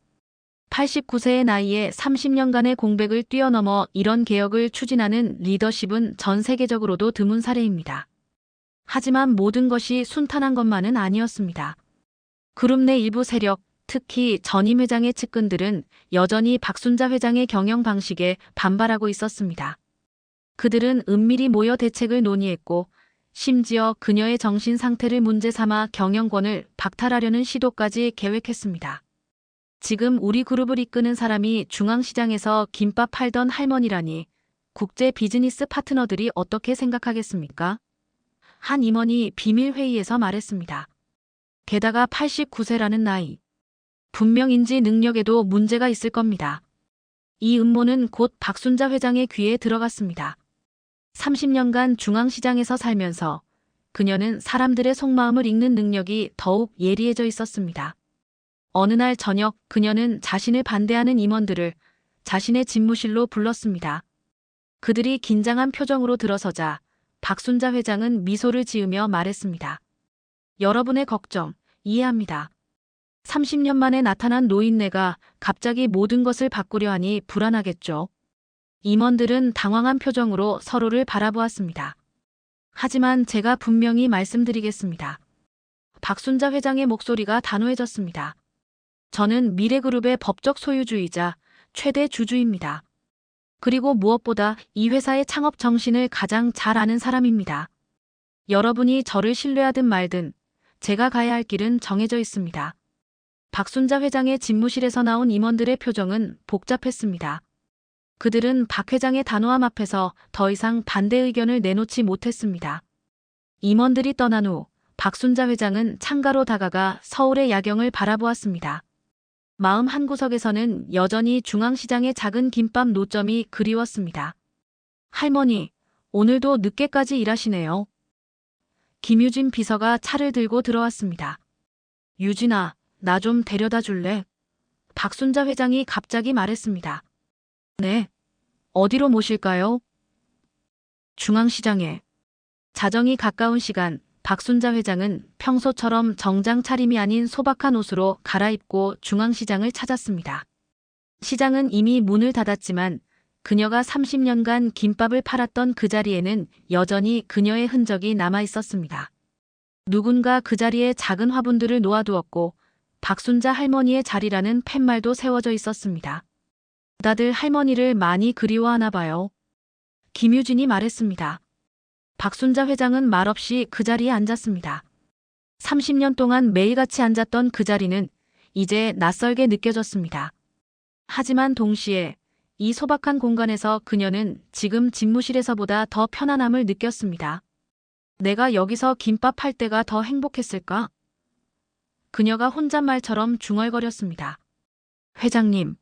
89세의 나이에 30년간의 공백을 뛰어넘어 이런 개혁을 추진하는 리더십은 전 세계적으로도 드문 사례입니다. 하지만 모든 것이 순탄한 것만은 아니었습니다. 그룹 내 일부 세력, 특히 전임 회장의 측근들은 여전히 박순자 회장의 경영 방식에 반발하고 있었습니다. 그들은 은밀히 모여 대책을 논의했고 심지어 그녀의 정신 상태를 문제 삼아 경영권을 박탈하려는 시도까지 계획했습니다. 지금 우리 그룹을 이끄는 사람이 중앙시장에서 김밥 팔던 할머니라니 국제 비즈니스 파트너들이 어떻게 생각하겠습니까? 한 임원이 비밀회의에서 말했습니다. 게다가 89세라는 나이. 분명 인지 능력에도 문제가 있을 겁니다. 이 음모는 곧 박순자 회장의 귀에 들어갔습니다. 30년간 중앙시장에서 살면서 그녀는 사람들의 속마음을 읽는 능력이 더욱 예리해져 있었습니다. 어느 날 저녁 그녀는 자신을 반대하는 임원들을 자신의 집무실로 불렀습니다. 그들이 긴장한 표정으로 들어서자 박순자 회장은 미소를 지으며 말했습니다. 여러분의 걱정 이해합니다. 30년 만에 나타난 노인네가 갑자기 모든 것을 바꾸려 하니 불안하겠죠. 임원들은 당황한 표정으로 서로를 바라보았습니다. 하지만 제가 분명히 말씀드리겠습니다. 박순자 회장의 목소리가 단호해졌습니다. 저는 미래그룹의 법적 소유주이자 최대 주주입니다. 그리고 무엇보다 이 회사의 창업 정신을 가장 잘 아는 사람입니다. 여러분이 저를 신뢰하든 말든 제가 가야 할 길은 정해져 있습니다. 박순자 회장의 집무실에서 나온 임원들의 표정은 복잡했습니다. 그들은 박 회장의 단호함 앞에서 더 이상 반대 의견을 내놓지 못했습니다. 임원들이 떠난 후 박순자 회장은 창가로 다가가 서울의 야경을 바라보았습니다. 마음 한구석에서는 여전히 중앙시장의 작은 김밥 노점이 그리웠습니다. 할머니, 오늘도 늦게까지 일하시네요. 김유진 비서가 차를 들고 들어왔습니다. 유진아, 나 좀 데려다 줄래? 박순자 회장이 갑자기 말했습니다. 네. 어디로 모실까요? 중앙시장에 자정이 가까운 시간, 박순자 회장은 평소처럼 정장 차림이 아닌 소박한 옷으로 갈아입고 중앙시장을 찾았습니다. 시장은 이미 문을 닫았지만 그녀가 30년간 김밥을 팔았던 그 자리에는 여전히 그녀의 흔적이 남아 있었습니다. 누군가 그 자리에 작은 화분들을 놓아두었고 박순자 할머니의 자리라는 팻말도 세워져 있었습니다. 다들 할머니를 많이 그리워하나 봐요. 김유진이 말했습니다. 박순자 회장은 말없이 그 자리에 앉았습니다. 30년 동안 매일같이 앉았던 그 자리는 이제 낯설게 느껴졌습니다. 하지만 동시에 이 소박한 공간에서 그녀는 지금 집무실에서보다 더 편안함을 느꼈습니다. 내가 여기서 김밥 팔 때가 더 행복했을까? 그녀가 혼잣말처럼 중얼거렸습니다. 회장님.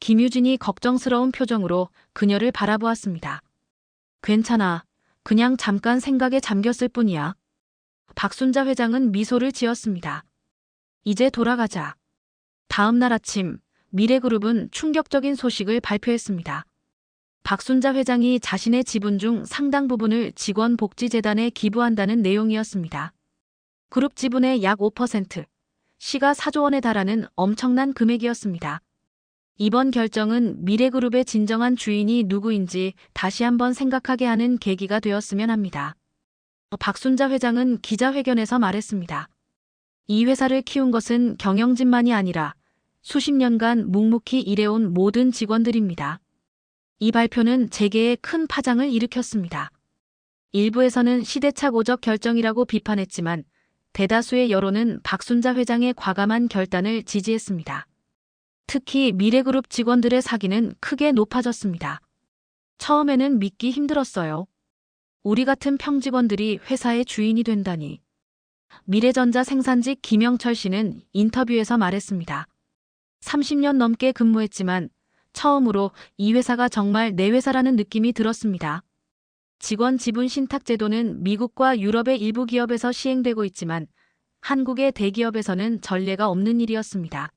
김유진이 걱정스러운 표정으로 그녀를 바라보았습니다. 괜찮아. 그냥 잠깐 생각에 잠겼을 뿐이야. 박순자 회장은 미소를 지었습니다. 이제 돌아가자. 다음 날 아침 미래그룹은 충격적인 소식을 발표했습니다. 박순자 회장이 자신의 지분 중 상당 부분을 직원복지재단에 기부한다는 내용이었습니다. 그룹 지분의 약 5%, 시가 4조 원에 달하는 엄청난 금액이었습니다. 이번 결정은 미래그룹의 진정한 주인이 누구인지 다시 한번 생각하게 하는 계기가 되었으면 합니다. 박순자 회장은 기자회견에서 말했습니다. 이 회사를 키운 것은 경영진만이 아니라 수십 년간 묵묵히 일해온 모든 직원들입니다. 이 발표는 재계에 큰 파장을 일으켰습니다. 일부에서는 시대착 오적 결정이라고 비판했지만 대다수의 여론은 박순자 회장의 과감한 결단을 지지했습니다. 특히 미래그룹 직원들의 사기는 크게 높아졌습니다. 처음에는 믿기 힘들었어요. 우리 같은 평직원들이 회사의 주인이 된다니. 미래전자 생산직 김영철 씨는 인터뷰에서 말했습니다. 30년 넘게 근무했지만 처음으로 이 회사가 정말 내 회사라는 느낌이 들었습니다. 직원 지분 신탁 제도는 미국과 유럽의 일부 기업에서 시행되고 있지만 한국의 대기업에서는 전례가 없는 일이었습니다.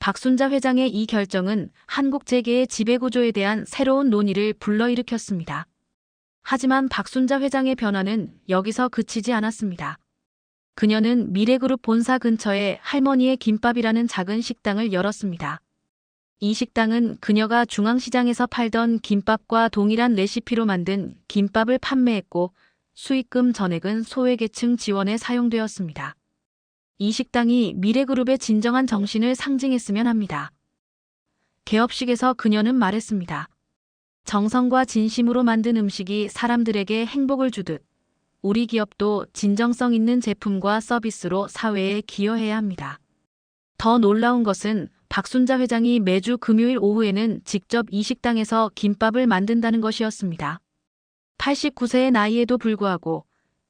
박순자 회장의 이 결정은 한국 재계의 지배구조에 대한 새로운 논의를 불러일으켰습니다. 하지만 박순자 회장의 변화는 여기서 그치지 않았습니다. 그녀는 미래그룹 본사 근처에 할머니의 김밥이라는 작은 식당을 열었습니다. 이 식당은 그녀가 중앙시장에서 팔던 김밥과 동일한 레시피로 만든 김밥을 판매했고 수익금 전액은 소외계층 지원에 사용되었습니다. 이 식당이 미래그룹의 진정한 정신을 상징했으면 합니다. 개업식에서 그녀는 말했습니다. 정성과 진심으로 만든 음식이 사람들에게 행복을 주듯 우리 기업도 진정성 있는 제품과 서비스로 사회에 기여해야 합니다. 더 놀라운 것은 박순자 회장이 매주 금요일 오후에는 직접 이 식당에서 김밥을 만든다는 것이었습니다. 89세의 나이에도 불구하고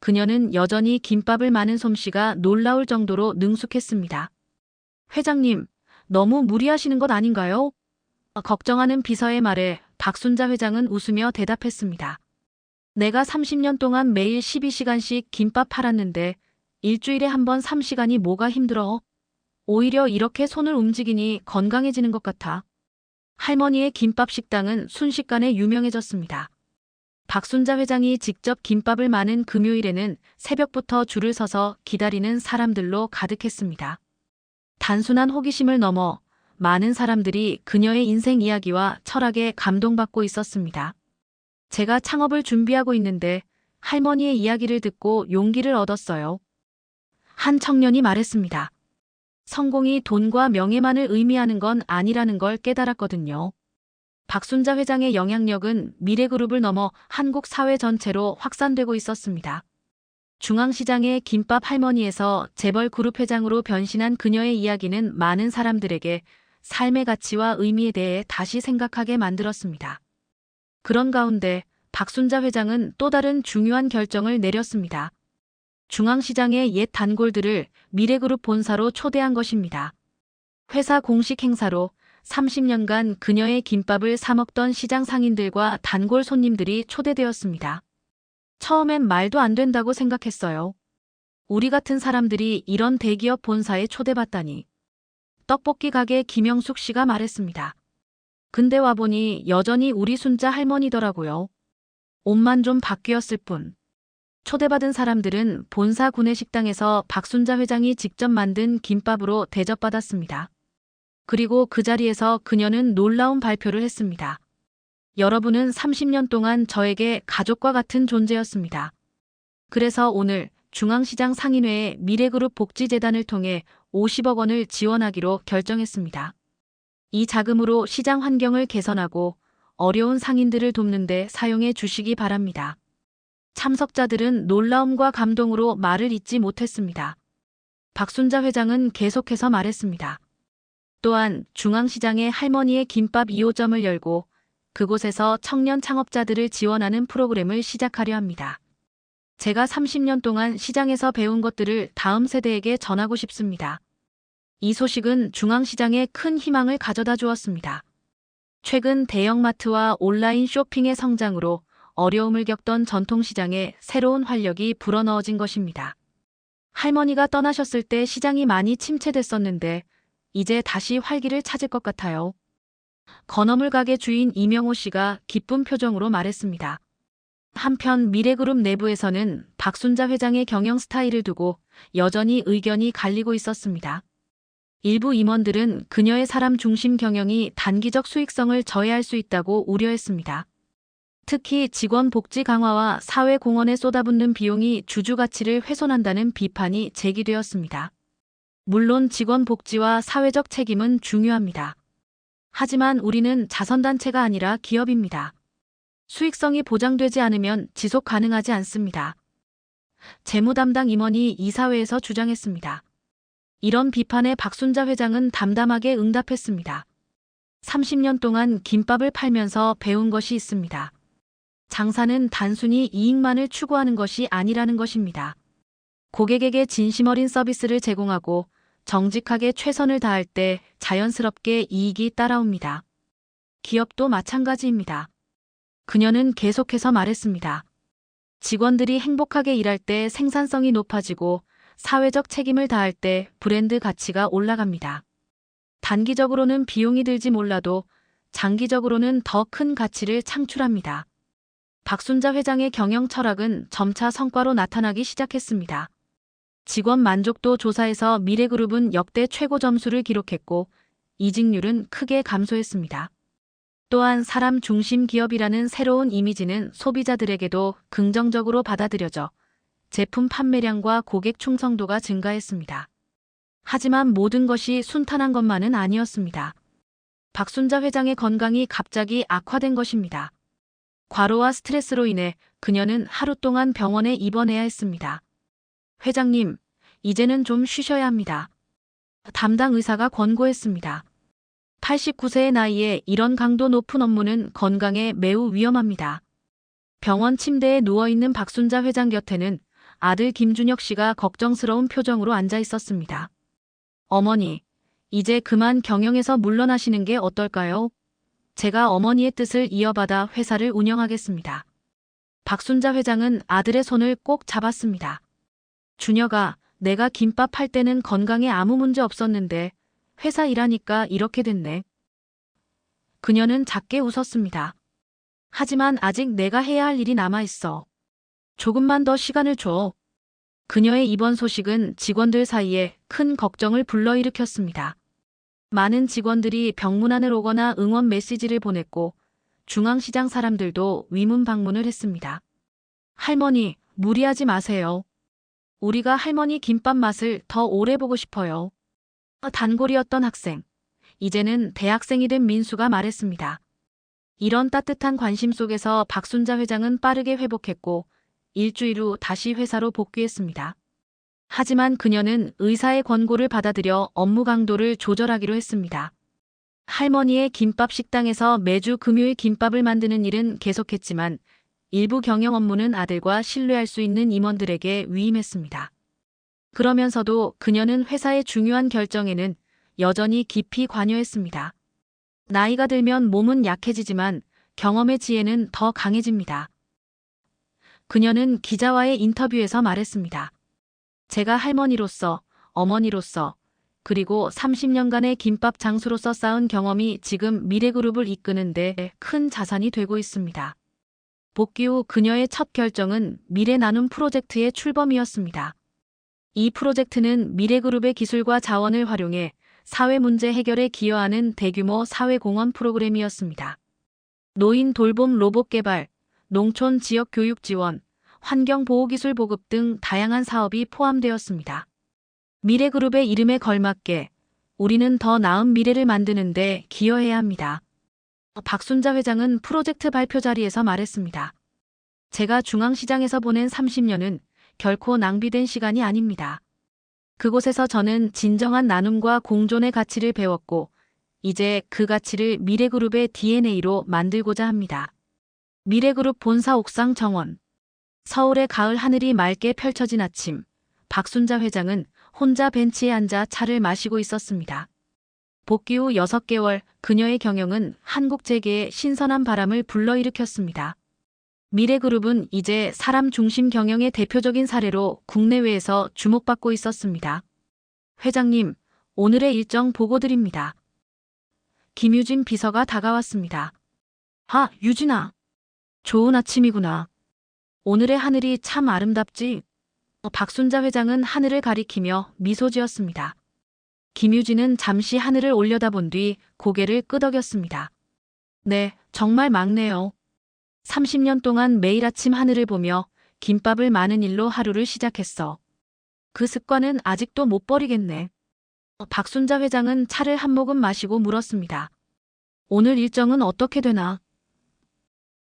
그녀는 여전히 김밥을 마는 솜씨가 놀라울 정도로 능숙했습니다. 회장님, 너무 무리하시는 것 아닌가요? 걱정하는 비서의 말에 박순자 회장은 웃으며 대답했습니다. 내가 30년 동안 매일 12시간씩 김밥 팔았는데 일주일에 한 번 3시간이 뭐가 힘들어? 오히려 이렇게 손을 움직이니 건강해지는 것 같아. 할머니의 김밥 식당은 순식간에 유명해졌습니다. 박순자 회장이 직접 김밥을 마는 금요일에는 새벽부터 줄을 서서 기다리는 사람들로 가득했습니다. 단순한 호기심을 넘어 많은 사람들이 그녀의 인생 이야기와 철학에 감동받고 있었습니다. 제가 창업을 준비하고 있는데 할머니의 이야기를 듣고 용기를 얻었어요. 한 청년이 말했습니다. 성공이 돈과 명예만을 의미하는 건 아니라는 걸 깨달았거든요. 박순자 회장의 영향력은 미래그룹을 넘어 한국 사회 전체로 확산되고 있었습니다. 중앙시장의 김밥 할머니에서 재벌 그룹 회장으로 변신한 그녀의 이야기는 많은 사람들에게 삶의 가치와 의미에 대해 다시 생각하게 만들었습니다. 그런 가운데 박순자 회장은 또 다른 중요한 결정을 내렸습니다. 중앙시장의 옛 단골들을 미래그룹 본사로 초대한 것입니다. 회사 공식 행사로 30년간 그녀의 김밥을 사 먹던 시장 상인들과 단골 손님들이 초대되었습니다. 처음엔 말도 안 된다고 생각했어요. 우리 같은 사람들이 이런 대기업 본사에 초대받다니. 떡볶이 가게 김영숙 씨가 말했습니다. 근데 와보니 여전히 우리 순자 할머니더라고요. 옷만 좀 바뀌었을 뿐. 초대받은 사람들은 본사 구내식당에서 박순자 회장이 직접 만든 김밥으로 대접받았습니다. 그리고 그 자리에서 그녀는 놀라운 발표를 했습니다. 여러분은 30년 동안 저에게 가족과 같은 존재였습니다. 그래서 오늘 중앙시장 상인회의 미래그룹 복지재단을 통해 50억 원을 지원하기로 결정했습니다. 이 자금으로 시장 환경을 개선하고 어려운 상인들을 돕는 데 사용해 주시기 바랍니다. 참석자들은 놀라움과 감동으로 말을 잇지 못했습니다. 박순자 회장은 계속해서 말했습니다. 또한 중앙시장에 할머니의 김밥 2호점을 열고 그곳에서 청년 창업자들을 지원하는 프로그램을 시작하려 합니다. 제가 30년 동안 시장에서 배운 것들을 다음 세대에게 전하고 싶습니다. 이 소식은 중앙시장에 큰 희망을 가져다 주었습니다. 최근 대형마트와 온라인 쇼핑의 성장으로 어려움을 겪던 전통시장에 새로운 활력이 불어넣어진 것입니다. 할머니가 떠나셨을 때 시장이 많이 침체됐었는데 이제 다시 활기를 찾을 것 같아요. 건어물 가게 주인 이명호 씨가 기쁜 표정으로 말했습니다. 한편 미래그룹 내부에서는 박순자 회장의 경영 스타일을 두고 여전히 의견이 갈리고 있었습니다. 일부 임원들은 그녀의 사람 중심 경영이 단기적 수익성을 저해할 수 있다고 우려했습니다. 특히 직원 복지 강화와 사회 공헌에 쏟아붓는 비용이 주주 가치를 훼손한다는 비판이 제기되었습니다. 물론 직원 복지와 사회적 책임은 중요합니다. 하지만 우리는 자선단체가 아니라 기업입니다. 수익성이 보장되지 않으면 지속 가능하지 않습니다. 재무 담당 임원이 이사회에서 주장했습니다. 이런 비판에 박순자 회장은 담담하게 응답했습니다. 30년 동안 김밥을 팔면서 배운 것이 있습니다. 장사는 단순히 이익만을 추구하는 것이 아니라는 것입니다. 고객에게 진심 어린 서비스를 제공하고 정직하게 최선을 다할 때 자연스럽게 이익이 따라옵니다. 기업도 마찬가지입니다. 그녀는 계속해서 말했습니다. 직원들이 행복하게 일할 때 생산성이 높아지고 사회적 책임을 다할 때 브랜드 가치가 올라갑니다. 단기적으로는 비용이 들지 몰라도 장기적으로는 더 큰 가치를 창출합니다. 박순자 회장의 경영 철학은 점차 성과로 나타나기 시작했습니다. 직원 만족도 조사에서 미래그룹은 역대 최고 점수를 기록했고 이직률은 크게 감소했습니다. 또한 사람 중심 기업이라는 새로운 이미지는 소비자들에게도 긍정적으로 받아들여져 제품 판매량과 고객 충성도가 증가했습니다. 하지만 모든 것이 순탄한 것만은 아니었습니다. 박순자 회장의 건강이 갑자기 악화된 것입니다. 과로와 스트레스로 인해 그녀는 하루 동안 병원에 입원해야 했습니다. 회장님, 이제는 좀 쉬셔야 합니다. 담당 의사가 권고했습니다. 89세의 나이에 이런 강도 높은 업무는 건강에 매우 위험합니다. 병원 침대에 누워있는 박순자 회장 곁에는 아들 김준혁 씨가 걱정스러운 표정으로 앉아 있었습니다. 어머니, 이제 그만 경영에서 물러나시는 게 어떨까요? 제가 어머니의 뜻을 이어받아 회사를 운영하겠습니다. 박순자 회장은 아들의 손을 꼭 잡았습니다. 준혁아, 내가 김밥 팔 때는 건강에 아무 문제 없었는데 회사 일하니까 이렇게 됐네. 그녀는 작게 웃었습니다. 하지만 아직 내가 해야 할 일이 남아있어. 조금만 더 시간을 줘. 그녀의 입원 소식은 직원들 사이에 큰 걱정을 불러일으켰습니다. 많은 직원들이 병문안을 오거나 응원 메시지를 보냈고 중앙시장 사람들도 위문 방문을 했습니다. 할머니, 무리하지 마세요. 우리가 할머니 김밥 맛을 더 오래 보고 싶어요. 단골이었던 학생, 이제는 대학생이 된 민수가 말했습니다. 이런 따뜻한 관심 속에서 박순자 회장은 빠르게 회복했고 일주일 후 다시 회사로 복귀했습니다. 하지만 그녀는 의사의 권고를 받아들여 업무 강도를 조절하기로 했습니다. 할머니의 김밥 식당에서 매주 금요일 김밥을 만드는 일은 계속했지만 일부 경영 업무는 아들과 신뢰할 수 있는 임원들에게 위임했습니다. 그러면서도 그녀는 회사의 중요한 결정에는 여전히 깊이 관여했습니다. 나이가 들면 몸은 약해지지만 경험의 지혜는 더 강해집니다. 그녀는 기자와의 인터뷰에서 말했습니다. 제가 할머니로서, 어머니로서, 그리고 30년간의 김밥 장수로서 쌓은 경험이 지금 미래그룹을 이끄는 데 큰 자산이 되고 있습니다. 복귀 후 그녀의 첫 결정은 미래 나눔 프로젝트의 출범이었습니다. 이 프로젝트는 미래그룹의 기술과 자원을 활용해 사회 문제 해결에 기여하는 대규모 사회공헌 프로그램이었습니다. 노인 돌봄 로봇 개발, 농촌 지역 교육 지원, 환경보호기술 보급 등 다양한 사업이 포함되었습니다. 미래그룹의 이름에 걸맞게 우리는 더 나은 미래를 만드는 데 기여해야 합니다. 박순자 회장은 프로젝트 발표 자리에서 말했습니다. 제가 중앙시장에서 보낸 30년은 결코 낭비된 시간이 아닙니다. 그곳에서 저는 진정한 나눔과 공존의 가치를 배웠고 이제 그 가치를 미래그룹의 DNA로 만들고자 합니다. 미래그룹 본사 옥상 정원. 서울의 가을 하늘이 맑게 펼쳐진 아침, 박순자 회장은 혼자 벤치에 앉아 차를 마시고 있었습니다. 복귀 후 6개월 그녀의 경영은 한국 재계에 신선한 바람을 불러일으켰습니다. 미래그룹은 이제 사람 중심 경영의 대표적인 사례로 국내외에서 주목받고 있었습니다. 회장님, 오늘의 일정 보고 드립니다. 김유진 비서가 다가왔습니다. 아, 유진아. 좋은 아침이구나. 오늘의 하늘이 참 아름답지? 박순자 회장은 하늘을 가리키며 미소 지었습니다. 김유진은 잠시 하늘을 올려다본 뒤 고개를 끄덕였습니다. 네, 정말 맑네요. 30년 동안 매일 아침 하늘을 보며 김밥을 마는 일로 하루를 시작했어. 그 습관은 아직도 못 버리겠네. 박순자 회장은 차를 한 모금 마시고 물었습니다. 오늘 일정은 어떻게 되나?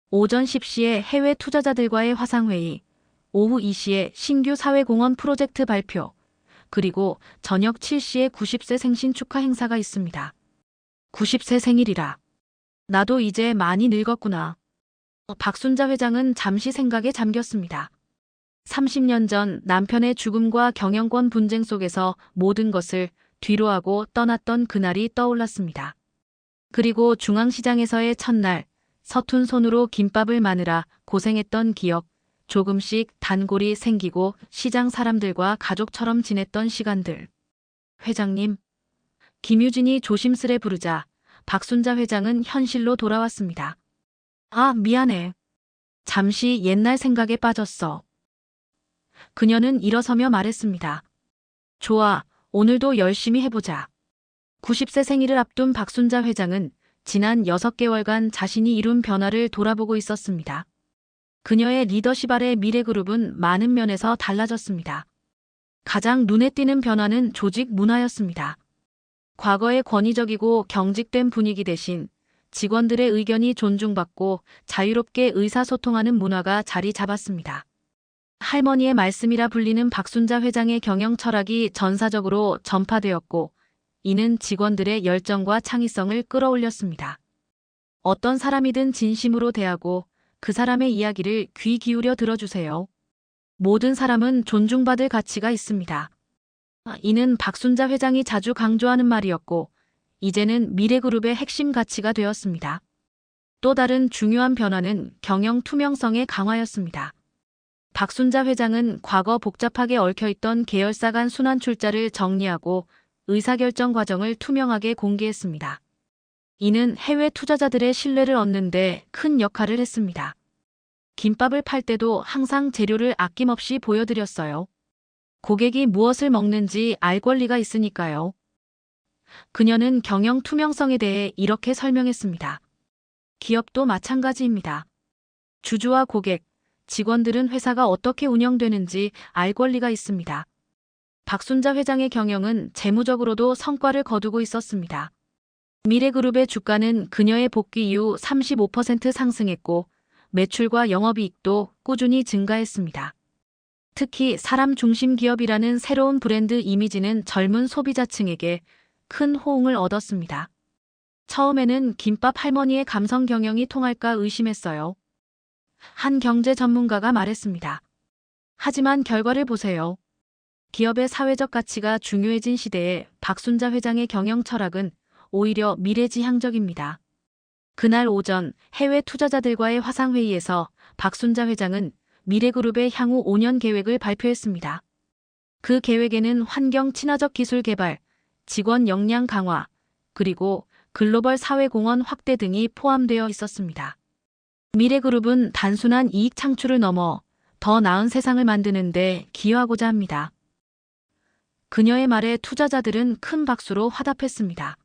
오전 10시에 해외 투자자들과의 화상회의, 오후 2시에 신규 사회공헌 프로젝트 발표, 그리고 저녁 7시에 90세 생신 축하 행사가 있습니다. 90세 생일이라. 나도 이제 많이 늙었구나. 박순자 회장은 잠시 생각에 잠겼습니다. 30년 전 남편의 죽음과 경영권 분쟁 속에서 모든 것을 뒤로하고 떠났던 그날이 떠올랐습니다. 그리고 중앙시장에서의 첫날, 서툰 손으로 김밥을 마느라 고생했던 기억, 조금씩 단골이 생기고 시장 사람들과 가족처럼 지냈던 시간들. 회장님. 김유진이 조심스레 부르자 박순자 회장은 현실로 돌아왔습니다. 아, 미안해. 잠시 옛날 생각에 빠졌어. 그녀는 일어서며 말했습니다. 좋아, 오늘도 열심히 해보자. 90세 생일을 앞둔 박순자 회장은 지난 6개월간 자신이 이룬 변화를 돌아보고 있었습니다. 그녀의 리더십 아래 미래그룹은 많은 면에서 달라졌습니다. 가장 눈에 띄는 변화는 조직 문화였습니다. 과거의 권위적이고 경직된 분위기 대신 직원들의 의견이 존중받고 자유롭게 의사소통하는 문화가 자리 잡았습니다. 할머니의 말씀이라 불리는 박순자 회장의 경영 철학이 전사적으로 전파되었고 이는 직원들의 열정과 창의성을 끌어올렸습니다. 어떤 사람이든 진심으로 대하고 그 사람의 이야기를 귀 기울여 들어주세요. 모든 사람은 존중받을 가치가 있습니다. 이는 박순자 회장이 자주 강조하는 말이었고 이제는 미래그룹의 핵심 가치가 되었습니다. 또 다른 중요한 변화는 경영 투명성의 강화였습니다. 박순자 회장은 과거 복잡하게 얽혀있던 계열사 간 순환 출자를 정리하고 의사결정 과정을 투명하게 공개했습니다. 이는 해외 투자자들의 신뢰를 얻는 데 큰 역할을 했습니다. 김밥을 팔 때도 항상 재료를 아낌없이 보여드렸어요. 고객이 무엇을 먹는지 알 권리가 있으니까요. 그녀는 경영 투명성에 대해 이렇게 설명했습니다. 기업도 마찬가지입니다. 주주와 고객, 직원들은 회사가 어떻게 운영되는지 알 권리가 있습니다. 박순자 회장의 경영은 재무적으로도 성과를 거두고 있었습니다. 미래그룹의 주가는 그녀의 복귀 이후 35% 상승했고 매출과 영업이익도 꾸준히 증가했습니다. 특히 사람 중심 기업이라는 새로운 브랜드 이미지는 젊은 소비자층에게 큰 호응을 얻었습니다. 처음에는 김밥 할머니의 감성 경영이 통할까 의심했어요. 한 경제 전문가가 말했습니다. 하지만 결과를 보세요. 기업의 사회적 가치가 중요해진 시대에 박순자 회장의 경영 철학은 오히려 미래지향적입니다. 그날 오전 해외 투자자들과의 화상회의에서 박순자 회장은 미래그룹의 향후 5년 계획을 발표했습니다. 그 계획에는 환경 친화적 기술 개발, 직원 역량 강화, 그리고 글로벌 사회공헌 확대 등이 포함되어 있었습니다. 미래그룹은 단순한 이익 창출을 넘어 더 나은 세상을 만드는 데 기여하고자 합니다. 그녀의 말에 투자자들은 큰 박수로 화답했습니다.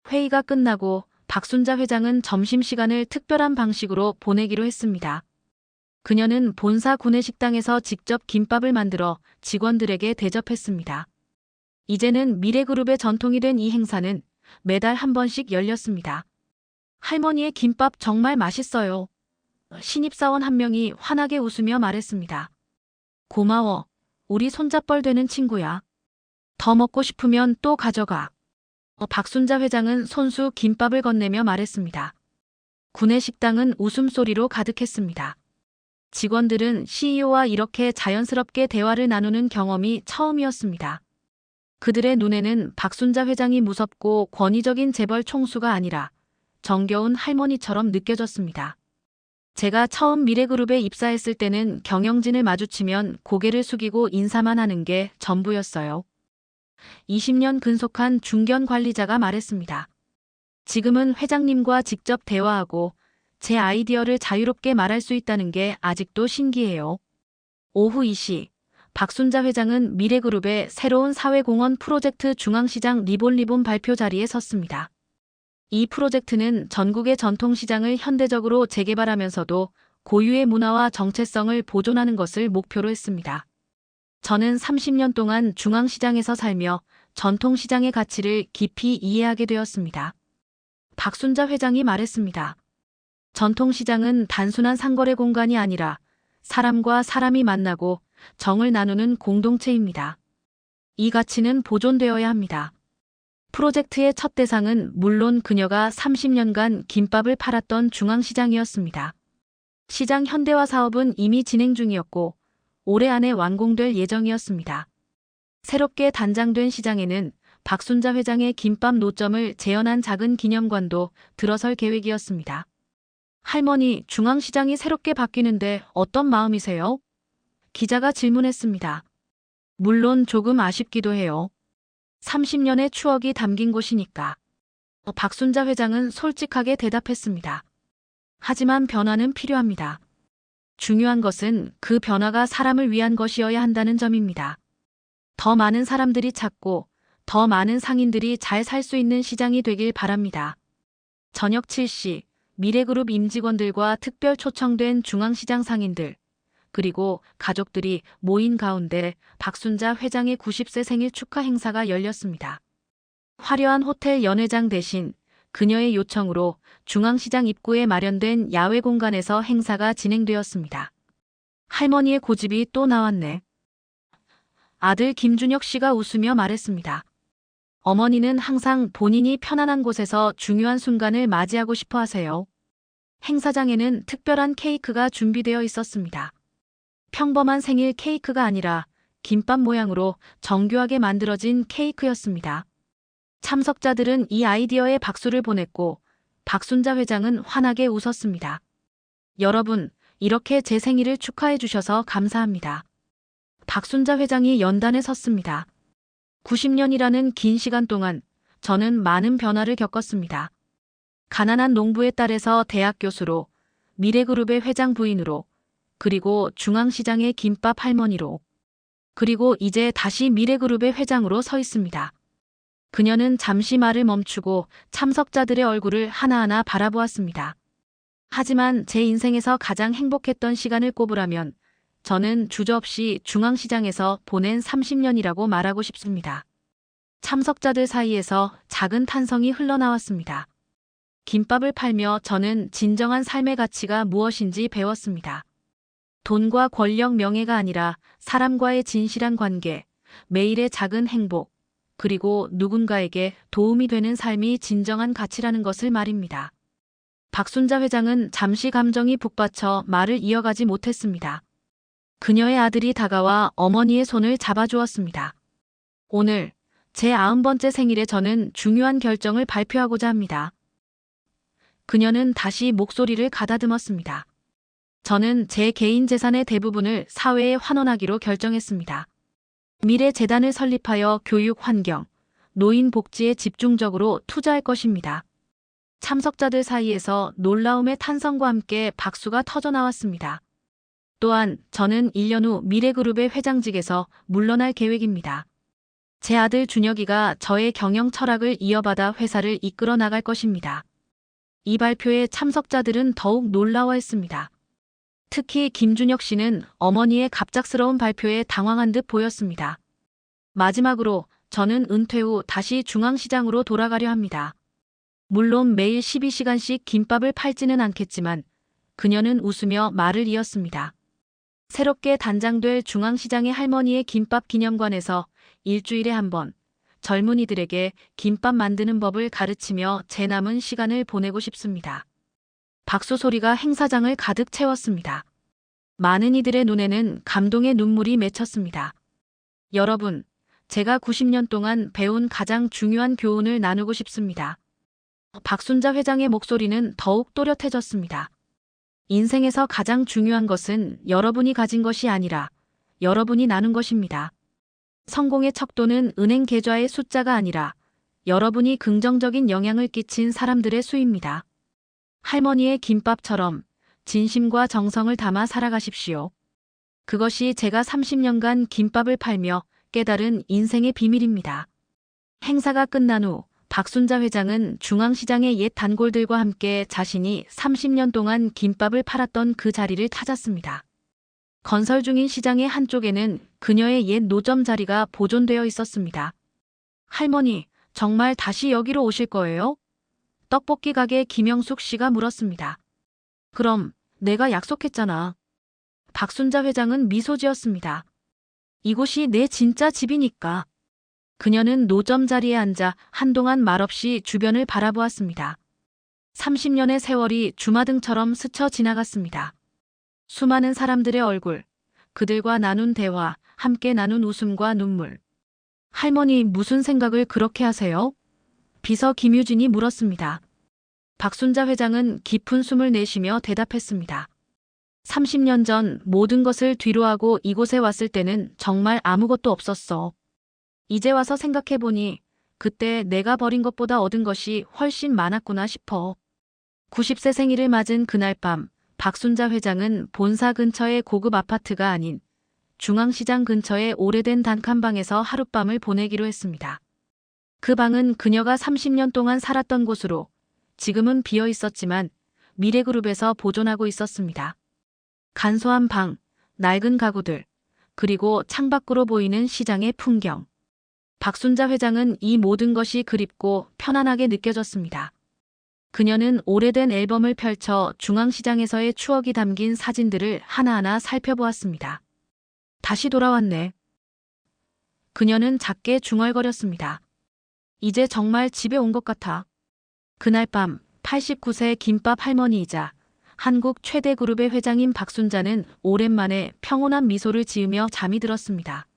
회의가 끝나고 박순자 회장은 점심시간을 특별한 방식으로 보내기로 했습니다. 그녀는 본사 구내식당에서 직접 김밥을 만들어 직원들에게 대접했습니다. 이제는 미래그룹의 전통이 된 이 행사는 매달 한 번씩 열렸습니다. 할머니의 김밥 정말 맛있어요. 신입사원 한 명이 환하게 웃으며 말했습니다. 고마워. 우리 손잡벌 되는 친구야. 더 먹고 싶으면 또 가져가. 박순자 회장은 손수 김밥을 건네며 말했습니다. 구내식당은 웃음소리로 가득했습니다. 직원들은 CEO와 이렇게 자연스럽게 대화를 나누는 경험이 처음이었습니다. 그들의 눈에는 박순자 회장이 무섭고 권위적인 재벌 총수가 아니라 정겨운 할머니처럼 느껴졌습니다. 제가 처음 미래그룹에 입사했을 때는 경영진을 마주치면 고개를 숙이고 인사만 하는 게 전부였어요. 20년 근속한 중견 관리자가 말했습니다. 지금은 회장님과 직접 대화하고 제 아이디어를 자유롭게 말할 수 있다는 게 아직도 신기해요. 오후 2시, 박순자 회장은 미래그룹의 새로운 사회공헌 프로젝트 중앙시장 리본리본 발표 자리에 섰습니다. 이 프로젝트는 전국의 전통시장을 현대적으로 재개발하면서도 고유의 문화와 정체성을 보존하는 것을 목표로 했습니다. 저는 30년 동안 중앙시장에서 살며 전통시장의 가치를 깊이 이해하게 되었습니다. 박순자 회장이 말했습니다. 전통시장은 단순한 상거래 공간이 아니라 사람과 사람이 만나고 정을 나누는 공동체입니다. 이 가치는 보존되어야 합니다. 프로젝트의 첫 대상은 물론 그녀가 30년간 김밥을 팔았던 중앙시장이었습니다. 시장 현대화 사업은 이미 진행 중이었고 올해 안에 완공될 예정이었습니다. 새롭게 단장된 시장에는 박순자 회장의 김밥 노점을 재현한 작은 기념관도 들어설 계획이었습니다. 할머니, 중앙시장이 새롭게 바뀌는데 어떤 마음이세요? 기자가 질문했습니다. 물론 조금 아쉽기도 해요. 30년의 추억이 담긴 곳이니까. 박순자 회장은 솔직하게 대답했습니다. 하지만 변화는 필요합니다. 중요한 것은 그 변화가 사람을 위한 것이어야 한다는 점입니다. 더 많은 사람들이 찾고 더 많은 상인들이 잘 살 수 있는 시장이 되길 바랍니다. 저녁 7시 미래그룹 임직원들과 특별 초청된 중앙시장 상인들 그리고 가족들이 모인 가운데 박순자 회장의 90세 생일 축하 행사가 열렸습니다. 화려한 호텔 연회장 대신 그녀의 요청으로 중앙시장 입구에 마련된 야외 공간에서 행사가 진행되었습니다. 할머니의 고집이 또 나왔네. 아들 김준혁 씨가 웃으며 말했습니다. 어머니는 항상 본인이 편안한 곳에서 중요한 순간을 맞이하고 싶어 하세요. 행사장에는 특별한 케이크가 준비되어 있었습니다. 평범한 생일 케이크가 아니라 김밥 모양으로 정교하게 만들어진 케이크였습니다. 참석자들은 이 아이디어에 박수를 보냈고 박순자 회장은 환하게 웃었습니다. 여러분, 이렇게 제 생일을 축하해 주셔서 감사합니다. 박순자 회장이 연단에 섰습니다. 90년이라는 긴 시간 동안 저는 많은 변화를 겪었습니다. 가난한 농부의 딸에서 대학 교수로, 미래그룹의 회장 부인으로, 그리고 중앙시장의 김밥 할머니로, 그리고 이제 다시 미래그룹의 회장으로 서 있습니다. 그녀는 잠시 말을 멈추고 참석자들의 얼굴을 하나하나 바라보았습니다. 하지만 제 인생에서 가장 행복했던 시간을 꼽으라면 저는 주저없이 중앙시장에서 보낸 30년이라고 말하고 싶습니다. 참석자들 사이에서 작은 탄성이 흘러나왔습니다. 김밥을 팔며 저는 진정한 삶의 가치가 무엇인지 배웠습니다. 돈과 권력, 명예가 아니라 사람과의 진실한 관계, 매일의 작은 행복, 그리고 누군가에게 도움이 되는 삶이 진정한 가치라는 것을 말입니다. 박순자 회장은 잠시 감정이 북받쳐 말을 이어가지 못했습니다. 그녀의 아들이 다가와 어머니의 손을 잡아주었습니다. 오늘 제 90번째 생일에 저는 중요한 결정을 발표하고자 합니다. 그녀는 다시 목소리를 가다듬었습니다. 저는 제 개인 재산의 대부분을 사회에 환원하기로 결정했습니다. 미래재단을 설립하여 교육 환경, 노인 복지에 집중적으로 투자할 것입니다. 참석자들 사이에서 놀라움의 탄성과 함께 박수가 터져 나왔습니다. 또한 저는 1년 후 미래그룹의 회장직에서 물러날 계획입니다. 제 아들 준혁이가 저의 경영 철학을 이어받아 회사를 이끌어 나갈 것입니다. 이 발표에 참석자들은 더욱 놀라워했습니다. 특히 김준혁 씨는 어머니의 갑작스러운 발표에 당황한 듯 보였습니다. 마지막으로 저는 은퇴 후 다시 중앙시장으로 돌아가려 합니다. 물론 매일 12시간씩 김밥을 팔지는 않겠지만 그녀는 웃으며 말을 이었습니다. 새롭게 단장될 중앙시장의 할머니의 김밥 기념관에서 일주일에 한 번 젊은이들에게 김밥 만드는 법을 가르치며 제 남은 시간을 보내고 싶습니다. 박수 소리가 행사장을 가득 채웠습니다. 많은 이들의 눈에는 감동의 눈물이 맺혔습니다. 여러분, 제가 90년 동안 배운 가장 중요한 교훈을 나누고 싶습니다. 박순자 회장의 목소리는 더욱 또렷해졌습니다. 인생에서 가장 중요한 것은 여러분이 가진 것이 아니라 여러분이 나눈 것입니다. 성공의 척도는 은행 계좌의 숫자가 아니라 여러분이 긍정적인 영향을 끼친 사람들의 수입니다. 할머니의 김밥처럼 진심과 정성을 담아 살아가십시오. 그것이 제가 30년간 김밥을 팔며 깨달은 인생의 비밀입니다. 행사가 끝난 후 박순자 회장은 중앙시장의 옛 단골들과 함께 자신이 30년 동안 김밥을 팔았던 그 자리를 찾았습니다. 건설 중인 시장의 한쪽에는 그녀의 옛 노점 자리가 보존되어 있었습니다. 할머니, 정말 다시 여기로 오실 거예요? 떡볶이 가게 김영숙 씨가 물었습니다. 그럼 내가 약속했잖아. 박순자 회장은 미소 지었습니다. 이곳이 내 진짜 집이니까. 그녀는 노점 자리에 앉아 한동안 말없이 주변을 바라보았습니다. 30년의 세월이 주마등처럼 스쳐 지나갔습니다. 수많은 사람들의 얼굴, 그들과 나눈 대화, 함께 나눈 웃음과 눈물. 할머니, 무슨 생각을 그렇게 하세요? 비서 김유진이 물었습니다. 박순자 회장은 깊은 숨을 내쉬며 대답했습니다. 30년 전 모든 것을 뒤로하고 이곳에 왔을 때는 정말 아무것도 없었어. 이제 와서 생각해보니 그때 내가 버린 것보다 얻은 것이 훨씬 많았구나 싶어. 90세 생일을 맞은 그날 밤, 박순자 회장은 본사 근처의 고급 아파트가 아닌 중앙시장 근처의 오래된 단칸방에서 하룻밤을 보내기로 했습니다. 그 방은 그녀가 30년 동안 살았던 곳으로 지금은 비어 있었지만 미래그룹에서 보존하고 있었습니다. 간소한 방, 낡은 가구들, 그리고 창밖으로 보이는 시장의 풍경. 박순자 회장은 이 모든 것이 그립고 편안하게 느껴졌습니다. 그녀는 오래된 앨범을 펼쳐 중앙시장에서의 추억이 담긴 사진들을 하나하나 살펴보았습니다. 다시 돌아왔네. 그녀는 작게 중얼거렸습니다. 이제 정말 집에 온 것 같아. 그날 밤 89세 김밥 할머니이자 한국 최대 그룹의 회장인 박순자는 오랜만에 평온한 미소를 지으며 잠이 들었습니다.